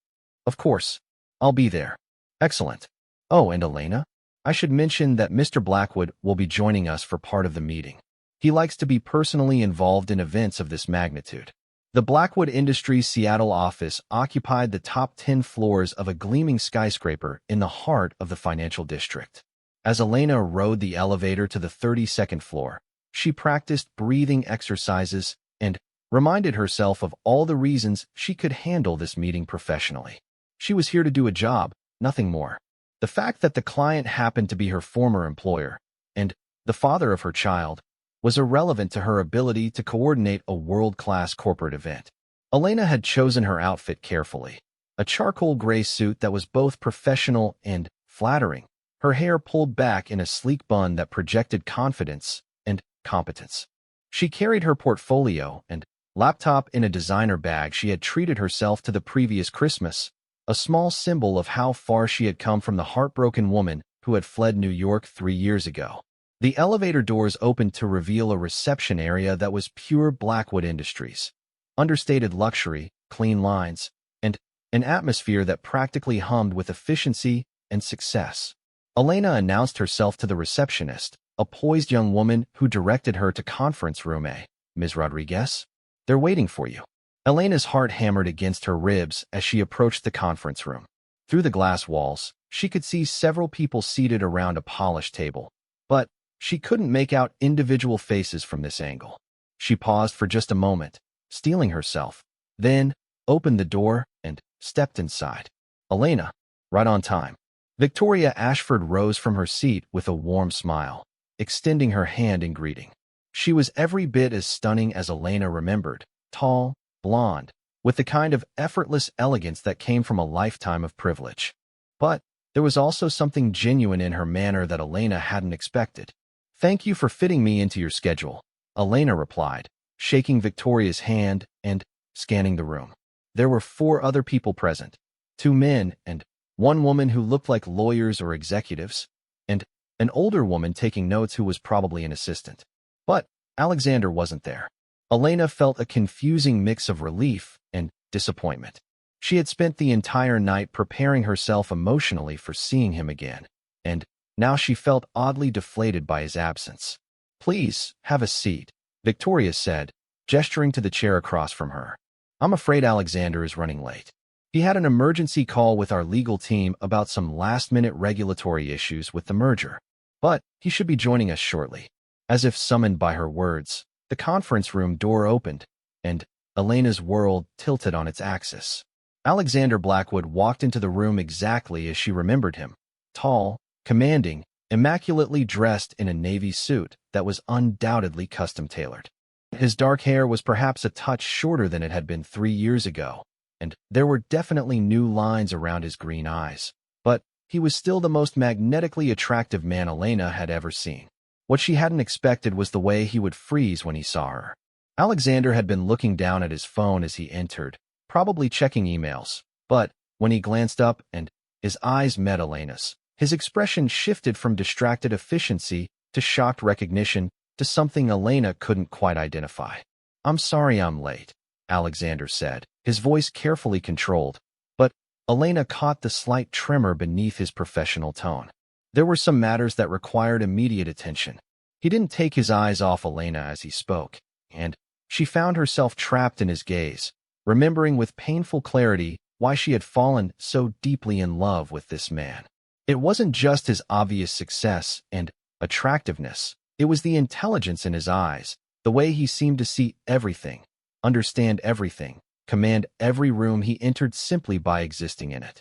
"Of course. I'll be there." "Excellent. Oh, and Elena, I should mention that Mr. Blackwood will be joining us for part of the meeting. He likes to be personally involved in events of this magnitude." The Blackwood Industries Seattle office occupied the top 10 floors of a gleaming skyscraper in the heart of the financial district. As Elena rode the elevator to the 32nd floor, she practiced breathing exercises and reminded herself of all the reasons she could handle this meeting professionally. She was here to do a job, nothing more. The fact that the client happened to be her former employer and the father of her child was irrelevant to her ability to coordinate a world-class corporate event. Elena had chosen her outfit carefully, a charcoal gray suit that was both professional and flattering, her hair pulled back in a sleek bun that projected confidence and competence. She carried her portfolio and laptop in a designer bag she had treated herself to the previous Christmas, a small symbol of how far she had come from the heartbroken woman who had fled New York 3 years ago. The elevator doors opened to reveal a reception area that was pure Blackwood Industries. Understated luxury, clean lines, and an atmosphere that practically hummed with efficiency and success. Elena announced herself to the receptionist, a poised young woman who directed her to conference room A. "Ms. Rodriguez? They're waiting for you." Elena's heart hammered against her ribs as she approached the conference room. Through the glass walls, she could see several people seated around a polished table, but she couldn't make out individual faces from this angle. She paused for just a moment, steeling herself, then opened the door and stepped inside. "Elena, right on time." Victoria Ashford rose from her seat with a warm smile, extending her hand in greeting. She was every bit as stunning as Elena remembered, tall, blonde, with the kind of effortless elegance that came from a lifetime of privilege. But there was also something genuine in her manner that Elena hadn't expected. "Thank you for fitting me into your schedule," Elena replied, shaking Victoria's hand and scanning the room. There were 4 other people present, 2 men and 1 woman who looked like lawyers or executives, and an older woman taking notes who was probably an assistant. But Alexander wasn't there. Elena felt a confusing mix of relief and disappointment. She had spent the entire night preparing herself emotionally for seeing him again, and now she felt oddly deflated by his absence. "Please, have a seat," Victoria said, gesturing to the chair across from her. "I'm afraid Alexander is running late. He had an emergency call with our legal team about some last-minute regulatory issues with the merger, but he should be joining us shortly." As if summoned by her words, the conference room door opened, and Elena's world tilted on its axis. Alexander Blackwood walked into the room exactly as she remembered him. Tall, commanding, immaculately dressed in a navy suit that was undoubtedly custom-tailored. His dark hair was perhaps a touch shorter than it had been 3 years ago, and there were definitely new lines around his green eyes. But he was still the most magnetically attractive man Elena had ever seen. What she hadn't expected was the way he would freeze when he saw her. Alexander had been looking down at his phone as he entered, probably checking emails. But when he glanced up and his eyes met Elena's, his expression shifted from distracted efficiency to shocked recognition to something Elena couldn't quite identify. "I'm sorry I'm late," Alexander said, his voice carefully controlled. But Elena caught the slight tremor beneath his professional tone. There were some matters that required immediate attention. He didn't take his eyes off Elena as he spoke, and she found herself trapped in his gaze, remembering with painful clarity why she had fallen so deeply in love with this man. It wasn't just his obvious success and attractiveness. It was the intelligence in his eyes, the way he seemed to see everything, understand everything, command every room he entered simply by existing in it.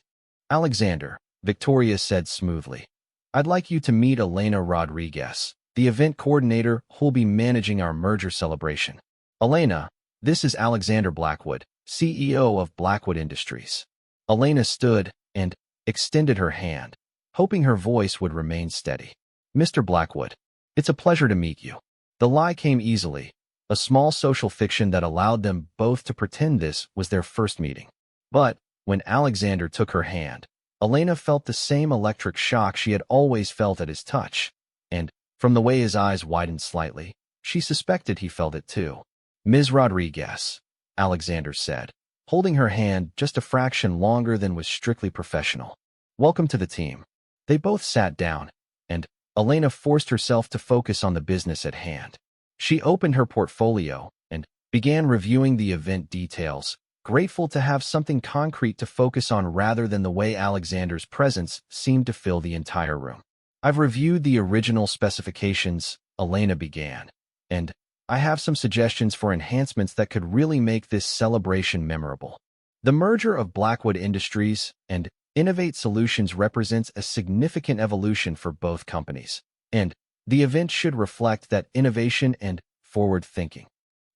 "Alexander," Victoria said smoothly, "I'd like you to meet Elena Rodriguez, the event coordinator who'll be managing our merger celebration." "Elena, this is Alexander Blackwood, CEO of Blackwood Industries." Elena stood and extended her hand, hoping her voice would remain steady. "Mr. Blackwood, it's a pleasure to meet you." The lie came easily, a small social fiction that allowed them both to pretend this was their first meeting. But when Alexander took her hand, Elena felt the same electric shock she had always felt at his touch, and from the way his eyes widened slightly, she suspected he felt it too. "Ms. Rodriguez," Alexander said, holding her hand just a fraction longer than was strictly professional. "Welcome to the team." They both sat down, and Elena forced herself to focus on the business at hand. She opened her portfolio and began reviewing the event details, grateful to have something concrete to focus on rather than the way Alexander's presence seemed to fill the entire room. "I've reviewed the original specifications," Elena began, "and I have some suggestions for enhancements that could really make this celebration memorable. The merger of Blackwood Industries and Innovate Solutions represents a significant evolution for both companies, and the event should reflect that innovation and forward thinking."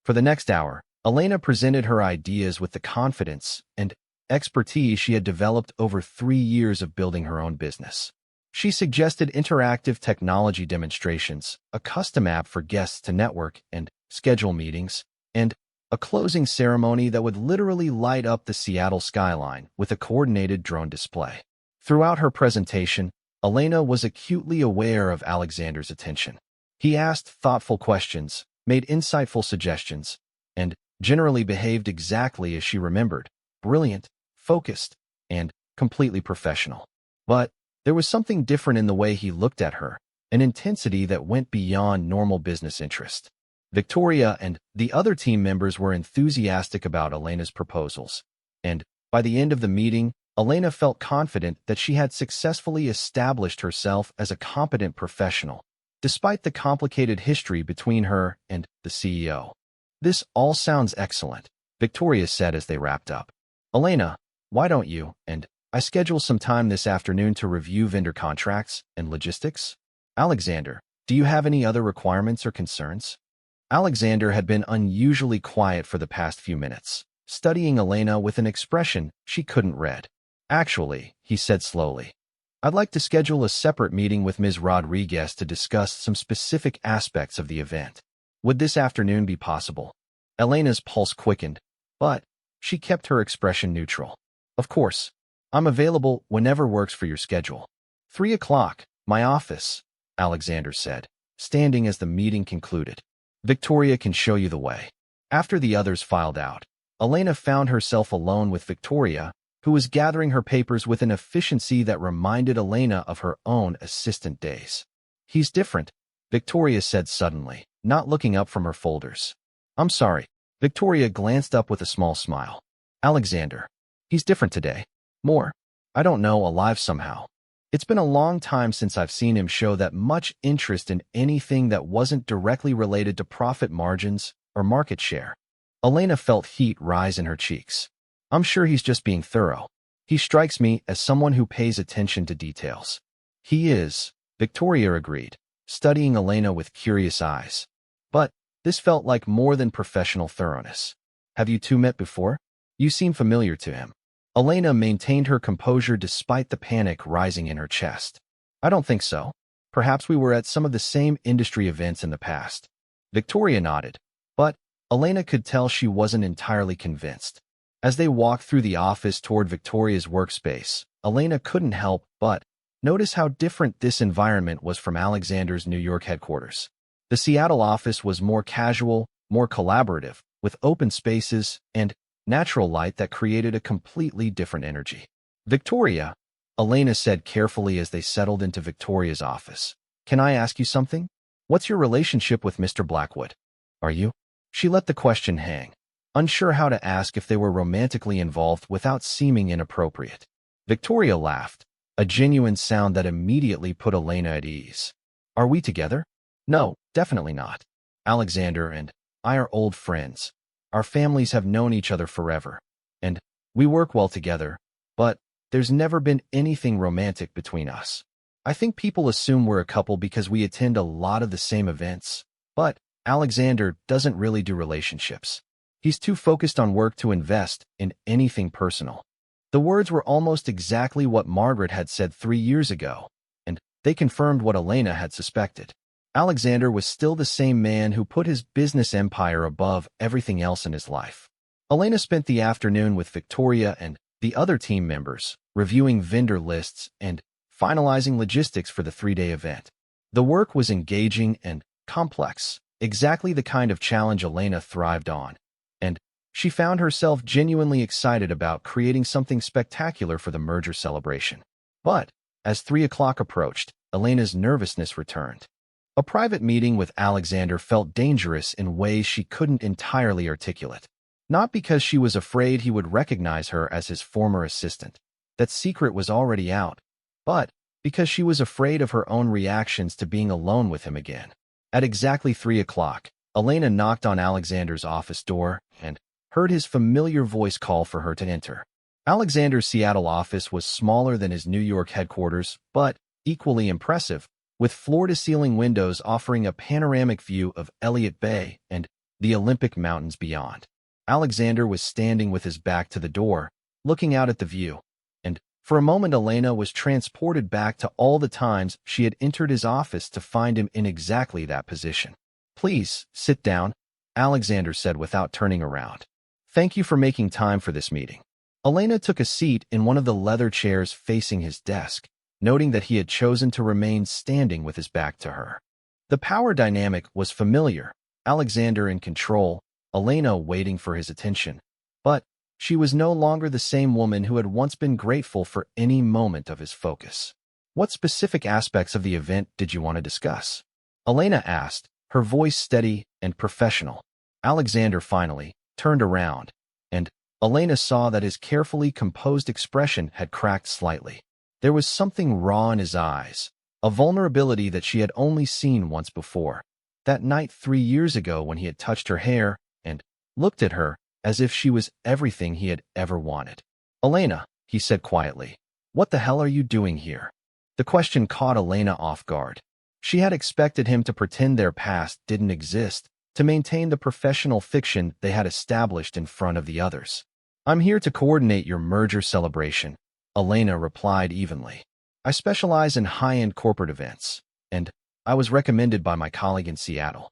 For the next hour, Elena presented her ideas with the confidence and expertise she had developed over 3 years of building her own business. She suggested interactive technology demonstrations, a custom app for guests to network and schedule meetings, and a closing ceremony that would literally light up the Seattle skyline with a coordinated drone display. Throughout her presentation, Elena was acutely aware of Alexander's attention. He asked thoughtful questions, made insightful suggestions, and generally behaved exactly as she remembered: brilliant, focused, and completely professional. But there was something different in the way he looked at her, an intensity that went beyond normal business interest. Victoria and the other team members were enthusiastic about Elena's proposals, and by the end of the meeting, Elena felt confident that she had successfully established herself as a competent professional, despite the complicated history between her and the CEO. "This all sounds excellent," Victoria said as they wrapped up. "Elena, why don't you and I schedule some time this afternoon to review vendor contracts and logistics?" "Alexander, do you have any other requirements or concerns?" Alexander had been unusually quiet for the past few minutes, studying Elena with an expression she couldn't read. "Actually," he said slowly, "I'd like to schedule a separate meeting with Ms. Rodriguez to discuss some specific aspects of the event. Would this afternoon be possible?" Elena's pulse quickened, but she kept her expression neutral. "Of course. I'm available whenever works for your schedule." 3 o'clock, my office," Alexander said, standing as the meeting concluded. "Victoria can show you the way." After the others filed out, Elena found herself alone with Victoria, who was gathering her papers with an efficiency that reminded Elena of her own assistant days. "He's different," Victoria said suddenly, not looking up from her folders. "I'm sorry." Victoria glanced up with a small smile. "Alexander, he's different today. More, I don't know, alive somehow." It's been a long time since I've seen him show that much interest in anything that wasn't directly related to profit margins or market share. Elena felt heat rise in her cheeks. I'm sure he's just being thorough. He strikes me as someone who pays attention to details. He is, Victoria agreed, studying Elena with curious eyes. But this felt like more than professional thoroughness. Have you two met before? You seem familiar to him. Elena maintained her composure despite the panic rising in her chest. I don't think so. Perhaps we were at some of the same industry events in the past. Victoria nodded, but Elena could tell she wasn't entirely convinced. As they walked through the office toward Victoria's workspace, Elena couldn't help but notice how different this environment was from Alexander's New York headquarters. The Seattle office was more casual, more collaborative, with open spaces and natural light that created a completely different energy. Victoria, Elena said carefully as they settled into Victoria's office. Can I ask you something? What's your relationship with Mr. Blackwood? Are you? She let the question hang, unsure how to ask if they were romantically involved without seeming inappropriate. Victoria laughed, a genuine sound that immediately put Elena at ease. Are we together? No, definitely not. Alexander and I are old friends. Our families have known each other forever, and we work well together, but there's never been anything romantic between us. I think people assume we're a couple because we attend a lot of the same events, but Alexander doesn't really do relationships. He's too focused on work to invest in anything personal. The words were almost exactly what Margaret had said 3 years ago, and they confirmed what Elena had suspected. Alexander was still the same man who put his business empire above everything else in his life. Elena spent the afternoon with Victoria and the other team members, reviewing vendor lists and finalizing logistics for the 3-day event. The work was engaging and complex, exactly the kind of challenge Elena thrived on, and she found herself genuinely excited about creating something spectacular for the merger celebration. But as 3 o'clock approached, Elena's nervousness returned. A private meeting with Alexander felt dangerous in ways she couldn't entirely articulate. Not because she was afraid he would recognize her as his former assistant. That secret was already out. But because she was afraid of her own reactions to being alone with him again. At exactly 3 o'clock, Elena knocked on Alexander's office door and heard his familiar voice call for her to enter. Alexander's Seattle office was smaller than his New York headquarters, but equally impressive, with floor-to-ceiling windows offering a panoramic view of Elliott Bay and the Olympic Mountains beyond. Alexander was standing with his back to the door, looking out at the view, and for a moment Elena was transported back to all the times she had entered his office to find him in exactly that position. Please, sit down, Alexander said without turning around. Thank you for making time for this meeting. Elena took a seat in one of the leather chairs facing his desk, noting that he had chosen to remain standing with his back to her. The power dynamic was familiar, Alexander in control, Elena waiting for his attention. But she was no longer the same woman who had once been grateful for any moment of his focus. What specific aspects of the event did you want to discuss? Elena asked, her voice steady and professional. Alexander finally turned around, and Elena saw that his carefully composed expression had cracked slightly. There was something raw in his eyes, a vulnerability that she had only seen once before. That night 3 years ago when he had touched her hair and looked at her as if she was everything he had ever wanted. Elena, he said quietly, what the hell are you doing here? The question caught Elena off guard. She had expected him to pretend their past didn't exist, to maintain the professional fiction they had established in front of the others. I'm here to coordinate your merger celebration, Elena replied evenly. I specialize in high-end corporate events, and I was recommended by my colleague in Seattle.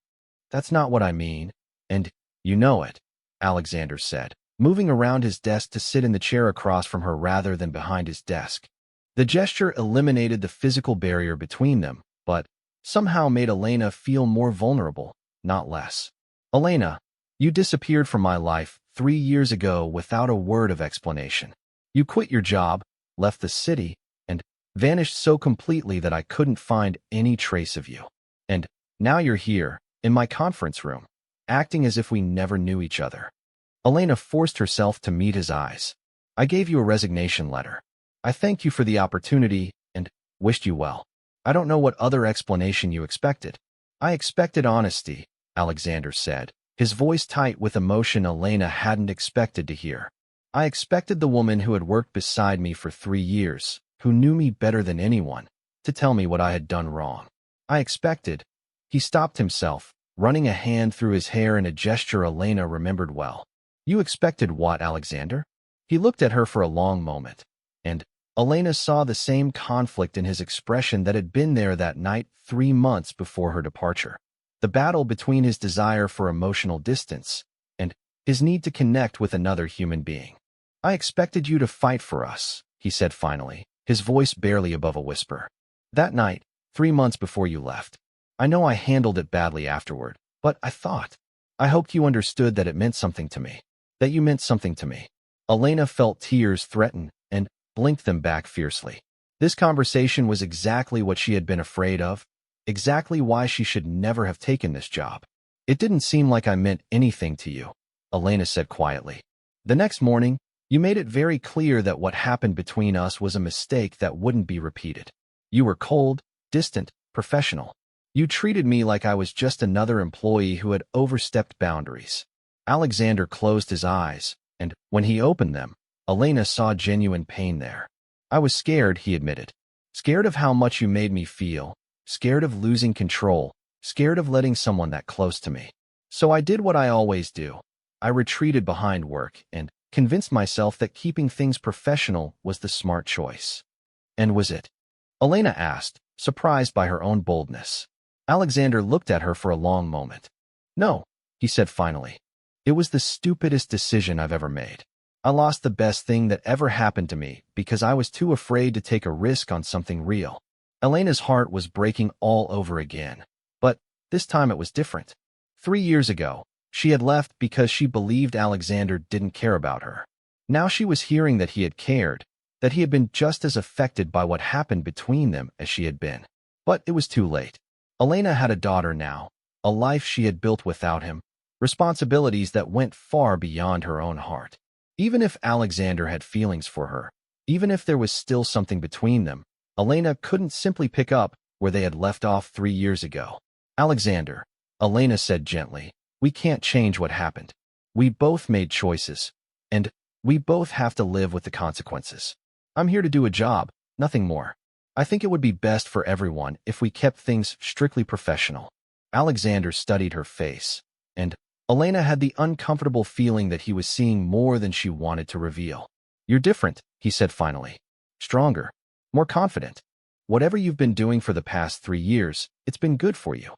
That's not what I mean, and you know it, Alexander said, moving around his desk to sit in the chair across from her rather than behind his desk. The gesture eliminated the physical barrier between them, but somehow made Elena feel more vulnerable, not less. Elena, you disappeared from my life 3 years ago without a word of explanation. You quit your job, left the city, and vanished so completely that I couldn't find any trace of you. And now you're here, in my conference room, acting as if we never knew each other. Elena forced herself to meet his eyes. I gave you a resignation letter. I thank you for the opportunity, and Wished you well. I don't know what other explanation you expected. I expected honesty, Alexander said, his voice tight with emotion Elena hadn't expected to hear. I expected the woman who had worked beside me for 3 years, who knew me better than anyone, to tell me what I had done wrong. I expected. He stopped himself, running a hand through his hair in a gesture Elena remembered well. You expected what, Alexander? He looked at her for a long moment, and Elena saw the same conflict in his expression that had been there that night 3 months before her departure. The battle between his desire for emotional distance and his need to connect with another human being. I expected you to fight for us, he said finally, his voice barely above a whisper. That night, 3 months before you left. I know I handled it badly afterward, but I hoped you understood that it meant something to me. That you meant something to me. Elena felt tears threaten and blinked them back fiercely. This conversation was exactly what she had been afraid of, exactly why she should never have taken this job. It didn't seem like I meant anything to you, Elena said quietly. The next morning, you made it very clear that what happened between us was a mistake that wouldn't be repeated. You were cold, distant, professional. You treated me like I was just another employee who had overstepped boundaries. Alexander closed his eyes, and when he opened them, Elena saw genuine pain there. I was scared, he admitted. Scared of how much you made me feel, scared of losing control, scared of letting someone that close to me. So I did what I always do. I retreated behind work and convinced myself that keeping things professional was the smart choice. And was it? Elena asked, surprised by her own boldness. Alexander looked at her for a long moment. No, he said finally. It was the stupidest decision I've ever made. I lost the best thing that ever happened to me because I was too afraid to take a risk on something real. Elena's heart was breaking all over again. But this time it was different. 3 years ago, she had left because she believed Alexander didn't care about her. Now she was hearing that he had cared, that he had been just as affected by what happened between them as she had been. But it was too late. Elena had a daughter now, a life she had built without him, responsibilities that went far beyond her own heart. Even if Alexander had feelings for her, even if there was still something between them, Elena couldn't simply pick up where they had left off 3 years ago. Alexander, Elena said gently, we can't change what happened. We both made choices, and we both have to live with the consequences. I'm here to do a job, nothing more. I think it would be best for everyone if we kept things strictly professional. Alexander studied her face, and Elena had the uncomfortable feeling that he was seeing more than she wanted to reveal. You're different, he said finally. Stronger, more confident. Whatever you've been doing for the past 3 years, it's been good for you.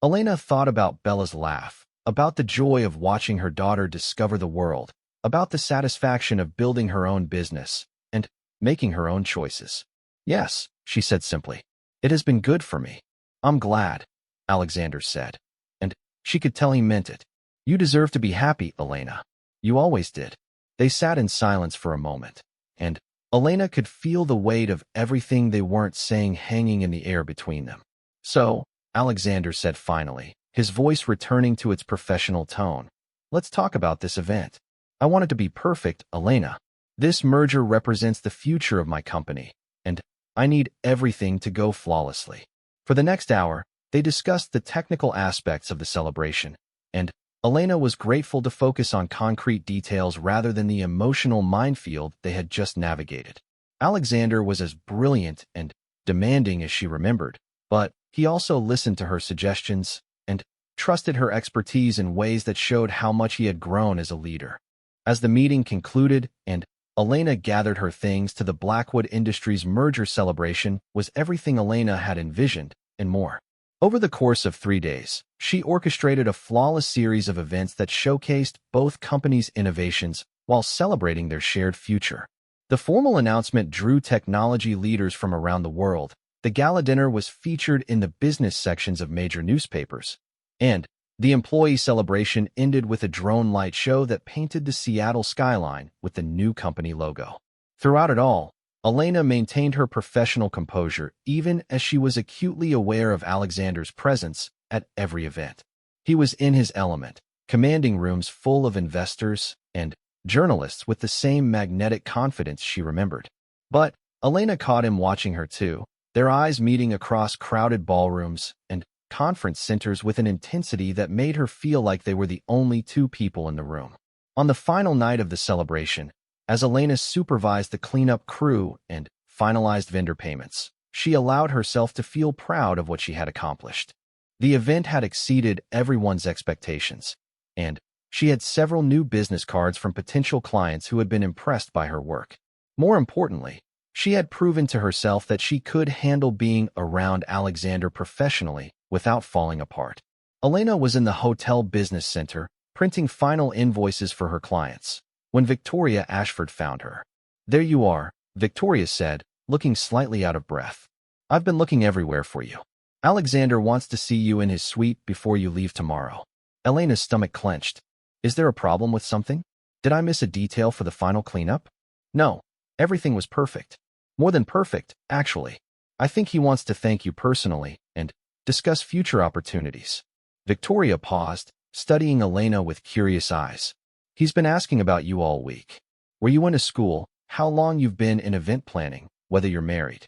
Elena thought about Bella's laugh, about the joy of watching her daughter discover the world, about the satisfaction of building her own business, and making her own choices. Yes, she said simply. It has been good for me. I'm glad, Alexander said. And she could tell he meant it. You deserve to be happy, Elena. You always did. They sat in silence for a moment, and Elena could feel the weight of everything they weren't saying hanging in the air between them. So, Alexander said finally, his voice returning to its professional tone, let's talk about this event. I want it to be perfect, Elena. This merger represents the future of my company, and I need everything to go flawlessly. For the next hour, they discussed the technical aspects of the celebration, and Elena was grateful to focus on concrete details rather than the emotional minefield they had just navigated. Alexander was as brilliant and demanding as she remembered, but he also listened to her suggestions and trusted her expertise in ways that showed how much he had grown as a leader. As the meeting concluded and Elena gathered her things to the Blackwood Industries merger celebration was everything Elena had envisioned and more. Over the course of 3 days, she orchestrated a flawless series of events that showcased both companies' innovations while celebrating their shared future. The formal announcement drew technology leaders from around the world. The gala dinner was featured in the business sections of major newspapers, and the employee celebration ended with a drone light show that painted the Seattle skyline with the new company logo. Throughout it all, Elena maintained her professional composure even as she was acutely aware of Alexander's presence at every event. He was in his element, commanding rooms full of investors and journalists with the same magnetic confidence she remembered. But Elena caught him watching her too, their eyes meeting across crowded ballrooms and conference centers with an intensity that made her feel like they were the only two people in the room. On the final night of the celebration, as Elena supervised the cleanup crew and finalized vendor payments, she allowed herself to feel proud of what she had accomplished. The event had exceeded everyone's expectations, and she had several new business cards from potential clients who had been impressed by her work. More importantly, she had proven to herself that she could handle being around Alexander professionally without falling apart. Elena was in the hotel business center, printing final invoices for her clients, when Victoria Ashford found her. "There you are," Victoria said, looking slightly out of breath. "I've been looking everywhere for you. Alexander wants to see you in his suite before you leave tomorrow." Elena's stomach clenched. "Is there a problem with something? Did I miss a detail for the final cleanup?" "No, everything was perfect. More than perfect, actually. I think he wants to thank you personally and discuss future opportunities." Victoria paused, studying Elena with curious eyes. "He's been asking about you all week. Where you went to school, how long you've been in event planning, whether you're married."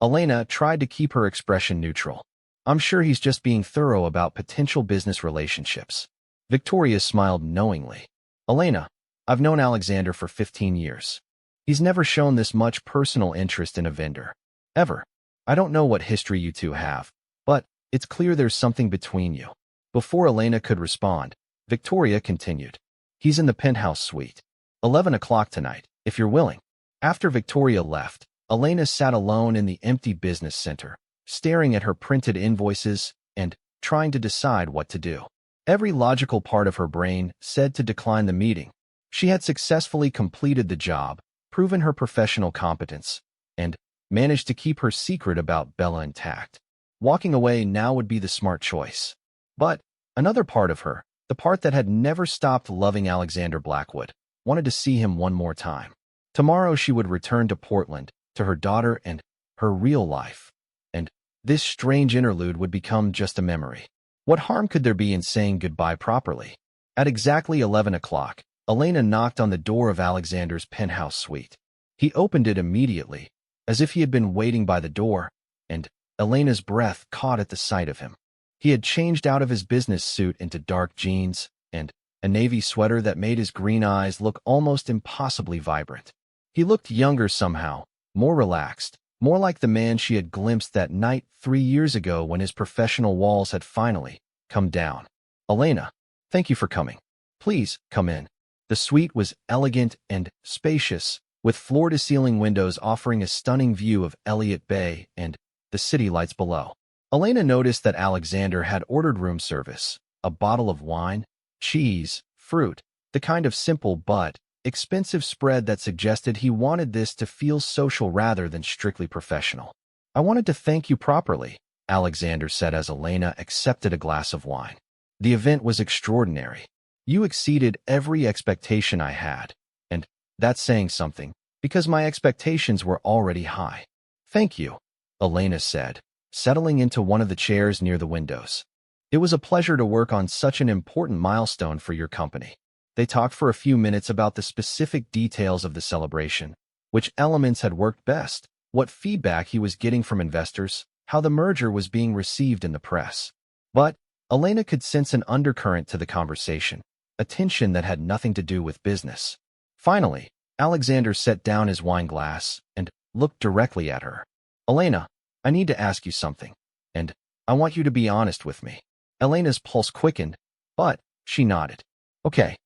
Elena tried to keep her expression neutral. "I'm sure he's just being thorough about potential business relationships." Victoria smiled knowingly. "Elena, I've known Alexander for 15 years. He's never shown this much personal interest in a vendor. Ever. I don't know what history you two have, but it's clear there's something between you." Before Elena could respond, Victoria continued. "He's in the penthouse suite. 11 o'clock tonight, if you're willing." After Victoria left, Elena sat alone in the empty business center, staring at her printed invoices and trying to decide what to do. Every logical part of her brain said to decline the meeting. She had successfully completed the job, proven her professional competence, and managed to keep her secret about Bella intact. Walking away now would be the smart choice. But another part of her, the part that had never stopped loving Alexander Blackwood, wanted to see him one more time. Tomorrow she would return to Portland, to her daughter and her real life. And this strange interlude would become just a memory. What harm could there be in saying goodbye properly? At exactly 11 o'clock, Elena knocked on the door of Alexander's penthouse suite. He opened it immediately, as if he had been waiting by the door, and Elena's breath caught at the sight of him. He had changed out of his business suit into dark jeans and a navy sweater that made his green eyes look almost impossibly vibrant. He looked younger somehow, more relaxed, more like the man she had glimpsed that night 3 years ago when his professional walls had finally come down. "Elena, thank you for coming. Please, come in." The suite was elegant and spacious, with floor-to-ceiling windows offering a stunning view of Elliott Bay and the city lights below. Elena noticed that Alexander had ordered room service, a bottle of wine, cheese, fruit, the kind of simple but expensive spread that suggested he wanted this to feel social rather than strictly professional. "I wanted to thank you properly," Alexander said as Elena accepted a glass of wine. "The event was extraordinary. You exceeded every expectation I had, and that's saying something, because my expectations were already high." "Thank you," Elena said, settling into one of the chairs near the windows. "It was a pleasure to work on such an important milestone for your company." They talked for a few minutes about the specific details of the celebration, which elements had worked best, what feedback he was getting from investors, how the merger was being received in the press. But Elena could sense an undercurrent to the conversation, a tension that had nothing to do with business. Finally, Alexander set down his wine glass and looked directly at her. "Elena, I need to ask you something, and I want you to be honest with me." Elena's pulse quickened, but she nodded. "Okay,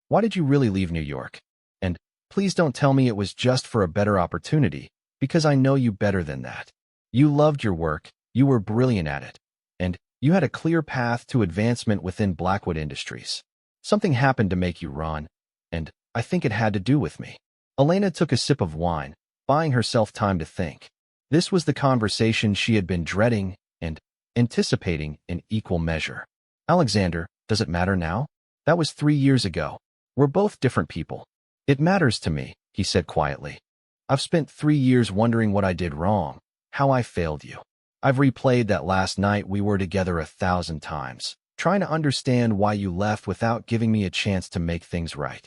why did you really leave New York? And please don't tell me it was just for a better opportunity, because I know you better than that. You loved your work, you were brilliant at it, and you had a clear path to advancement within Blackwood Industries. Something happened to make you run, and I think it had to do with me." Elena took a sip of wine, buying herself time to think. This was the conversation she had been dreading and anticipating in equal measure. "Alexander, does it matter now? That was 3 years ago. We're both different people." "It matters to me," he said quietly. "I've spent 3 years wondering what I did wrong, how I failed you. I've replayed that last night we were together 1,000 times, trying to understand why you left without giving me a chance to make things right."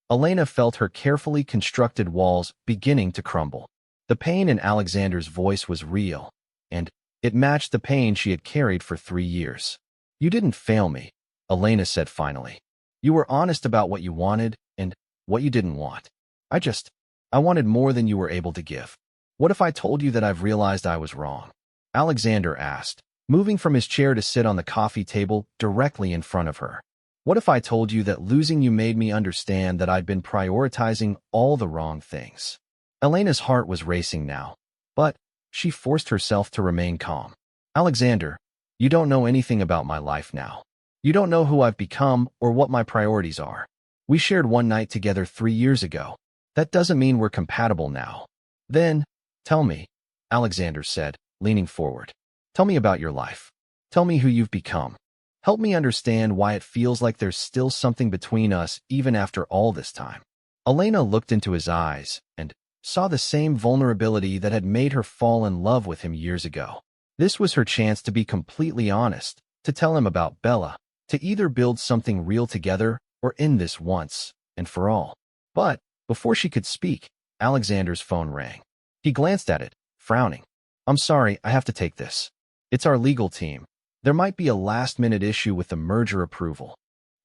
Elena felt her carefully constructed walls beginning to crumble. The pain in Alexander's voice was real, and it matched the pain she had carried for 3 years. "You didn't fail me," Elena said finally. "You were honest about what you wanted and what you didn't want. I wanted more than you were able to give." "What if I told you that I've realized I was wrong?" Alexander asked, moving from his chair to sit on the coffee table directly in front of her. "What if I told you that losing you made me understand that I'd been prioritizing all the wrong things?" Elena's heart was racing now, but she forced herself to remain calm. "Alexander, you don't know anything about my life now. You don't know who I've become or what my priorities are. We shared one night together 3 years ago. That doesn't mean we're compatible now." "Then, tell me," Alexander said, leaning forward. "Tell me about your life. Tell me who you've become. Help me understand why it feels like there's still something between us even after all this time." Elena looked into his eyes and saw the same vulnerability that had made her fall in love with him years ago. This was her chance to be completely honest, to tell him about Bella, to either build something real together or end this once and for all. But before she could speak, Alexander's phone rang. He glanced at it, frowning. "I'm sorry, I have to take this. It's our legal team. There might be a last-minute issue with the merger approval."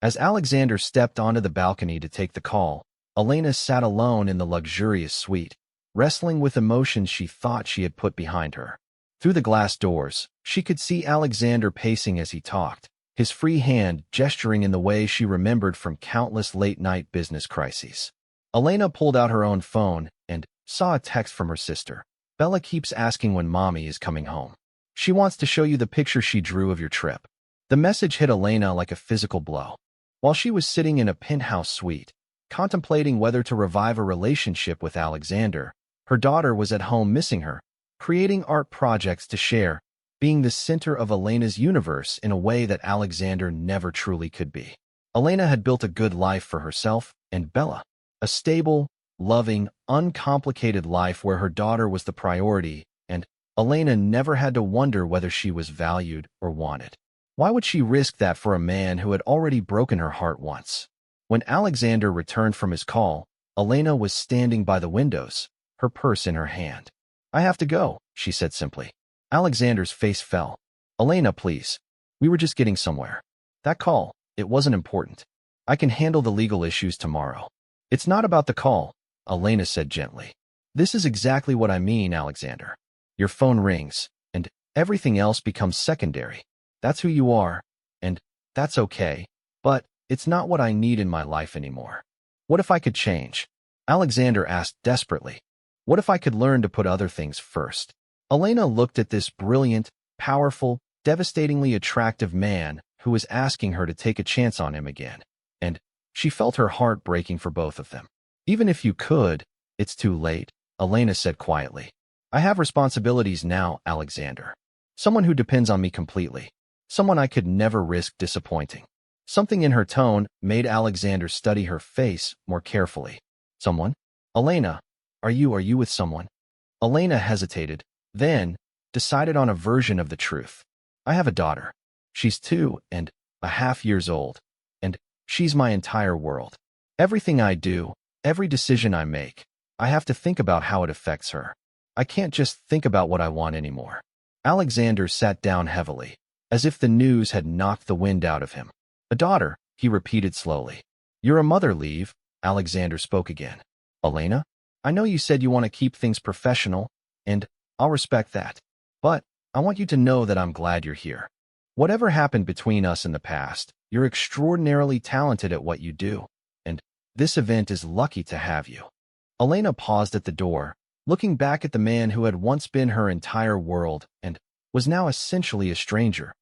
As Alexander stepped onto the balcony to take the call, Elena sat alone in the luxurious suite, wrestling with emotions she thought she had put behind her. Through the glass doors, she could see Alexander pacing as he talked, his free hand gesturing in the way she remembered from countless late-night business crises. Elena pulled out her own phone and saw a text from her sister. "Bella keeps asking when Mommy is coming home. She wants to show you the picture she drew of your trip." The message hit Elena like a physical blow. While she was sitting in a penthouse suite, contemplating whether to revive a relationship with Alexander, her daughter was at home missing her, creating art projects to share, being the center of Elena's universe in a way that Alexander never truly could be. Elena had built a good life for herself and Bella, a stable, loving, uncomplicated life where her daughter was the priority, and Elena never had to wonder whether she was valued or wanted. Why would she risk that for a man who had already broken her heart once? When Alexander returned from his call, Elena was standing by the windows, her purse in her hand. "I have to go," she said simply. Alexander's face fell. "Elena, please. We were just getting somewhere. That call, it wasn't important. I can handle the legal issues tomorrow." "It's not about the call," Elena said gently. "This is exactly what I mean, Alexander. Your phone rings, and everything else becomes secondary. That's who you are, and that's okay, but it's not what I need in my life anymore." "What if I could change?" Alexander asked desperately. "What if I could learn to put other things first?" Elena looked at this brilliant, powerful, devastatingly attractive man who was asking her to take a chance on him again, and she felt her heart breaking for both of them. "Even if you could, it's too late," Elena said quietly. "I have responsibilities now, Alexander. Someone who depends on me completely. Someone I could never risk disappointing." Something in her tone made Alexander study her face more carefully. "Someone? Elena, are you with someone?" Elena hesitated, then decided on a version of the truth. "I have a daughter. She's 2.5 years old, and she's my entire world. Everything I do, every decision I make, I have to think about how it affects her. I can't just think about what I want anymore." Alexander sat down heavily, as if the news had knocked the wind out of him. "A daughter," he repeated slowly. "You're a mother, Leave," Alexander spoke again. "Elena, I know you said you want to keep things professional, and I'll respect that. But I want you to know that I'm glad you're here. Whatever happened between us in the past, you're extraordinarily talented at what you do, and this event is lucky to have you." Elena paused at the door, looking back at the man who had once been her entire world and was now essentially a stranger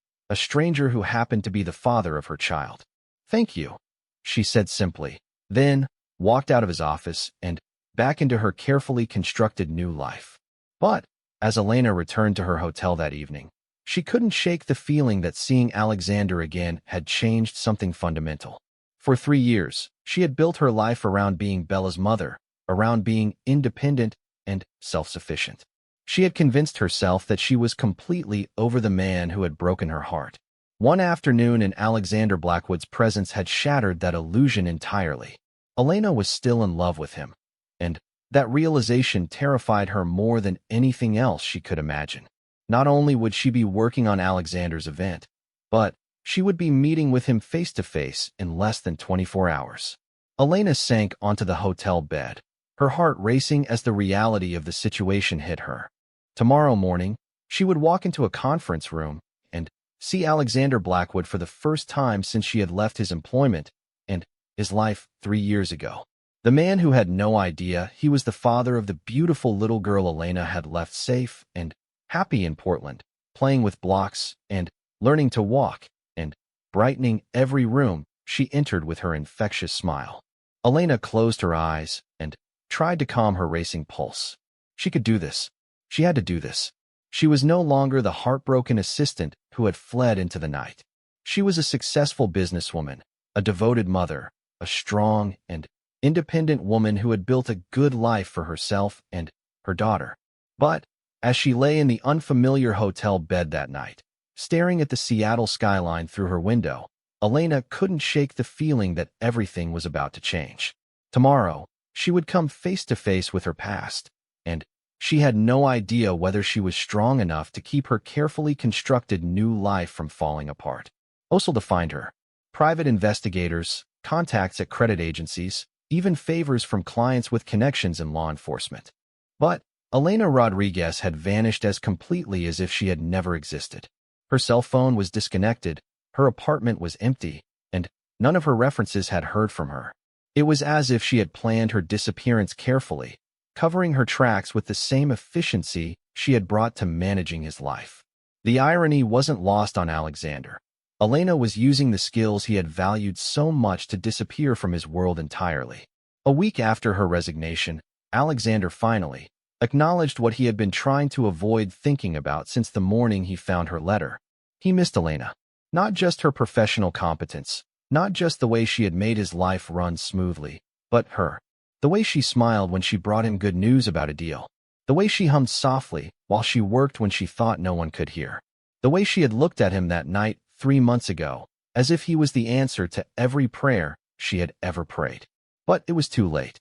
who happened to be the father of her child. "Thank you," she said simply, then walked out of his office and back into her carefully constructed new life. But as Elena returned to her hotel that evening, she couldn't shake the feeling that seeing Alexander again had changed something fundamental. For 3 years, she had built her life around being Bella's mother, around being independent and self-sufficient. She had convinced herself that she was completely over the man who had broken her heart. One afternoon in Alexander Blackwood's presence had shattered that illusion entirely. Elena was still in love with him, and that realization terrified her more than anything else she could imagine. Not only would she be working on Alexander's event, but she would be meeting with him face-to-face in less than 24 hours. Elena sank onto the hotel bed, her heart racing as the reality of the situation hit her. Tomorrow morning, she would walk into a conference room and see Alexander Blackwood for the first time since she had left his employment and his life 3 years ago. The man who had no idea he was the father of the beautiful little girl Elena had left safe and happy in Portland, playing with blocks and learning to walk and brightening every room she entered with her infectious smile. Elena closed her eyes and tried to calm her racing pulse. She could do this. She had to do this. She was no longer the heartbroken assistant who had fled into the night. She was a successful businesswoman, a devoted mother, a strong and independent woman who had built a good life for herself and her daughter. But as she lay in the unfamiliar hotel bed that night, staring at the Seattle skyline through her window, Elena couldn't shake the feeling that everything was about to change. Tomorrow, she would come face to face with her past, and she had no idea whether she was strong enough to keep her carefully constructed new life from falling apart. Also to find her, private investigators, contacts at credit agencies, even favors from clients with connections in law enforcement. But Elena Rodriguez had vanished as completely as if she had never existed. Her cell phone was disconnected, her apartment was empty, and none of her references had heard from her. It was as if she had planned her disappearance carefully, covering her tracks with the same efficiency she had brought to managing his life. The irony wasn't lost on Alexander. Elena was using the skills he had valued so much to disappear from his world entirely. A week after her resignation, Alexander finally acknowledged what he had been trying to avoid thinking about since the morning he found her letter. He missed Elena. Not just her professional competence, not just the way she had made his life run smoothly, but her. The way she smiled when she brought him good news about a deal. The way she hummed softly while she worked when she thought no one could hear. The way she had looked at him that night 3 months ago, as if he was the answer to every prayer she had ever prayed. But it was too late.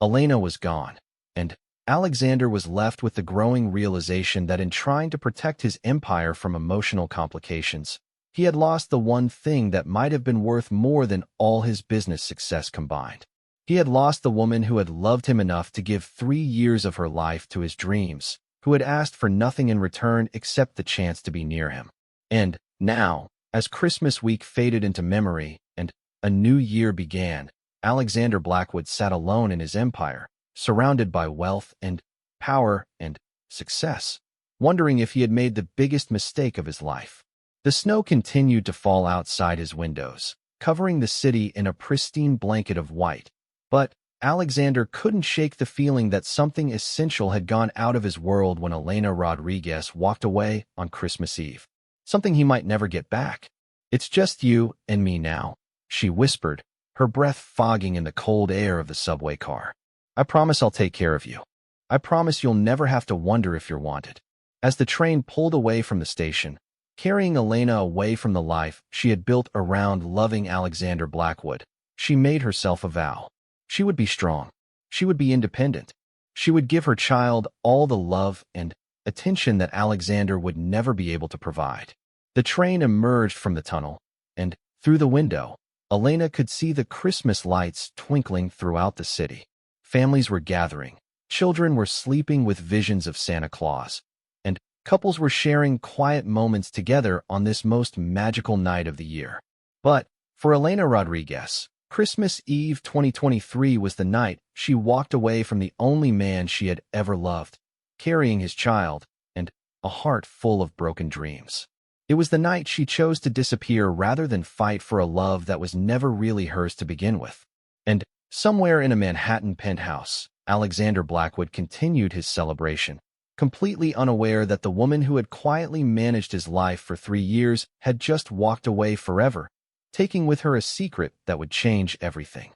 Elena was gone, and Alexander was left with the growing realization that in trying to protect his empire from emotional complications, he had lost the one thing that might have been worth more than all his business success combined. He had lost the woman who had loved him enough to give 3 years of her life to his dreams, who had asked for nothing in return except the chance to be near him. And now, as Christmas week faded into memory and a new year began, Alexander Blackwood sat alone in his empire, surrounded by wealth and power and success, wondering if he had made the biggest mistake of his life. The snow continued to fall outside his windows, covering the city in a pristine blanket of white. But Alexander couldn't shake the feeling that something essential had gone out of his world when Elena Rodriguez walked away on Christmas Eve. Something he might never get back. "It's just you and me now," she whispered, her breath fogging in the cold air of the subway car. "I promise I'll take care of you. I promise you'll never have to wonder if you're wanted." As the train pulled away from the station, carrying Elena away from the life she had built around loving Alexander Blackwood, she made herself a vow. She would be strong. She would be independent. She would give her child all the love and attention that Alexander would never be able to provide. The train emerged from the tunnel, and through the window, Elena could see the Christmas lights twinkling throughout the city. Families were gathering. Children were sleeping with visions of Santa Claus, and couples were sharing quiet moments together on this most magical night of the year. But for Elena Rodriguez, Christmas Eve 2023 was the night she walked away from the only man she had ever loved, carrying his child and a heart full of broken dreams. It was the night she chose to disappear rather than fight for a love that was never really hers to begin with. And somewhere in a Manhattan penthouse, Alexander Blackwood continued his celebration, completely unaware that the woman who had quietly managed his life for 3 years had just walked away forever, taking with her a secret that would change everything.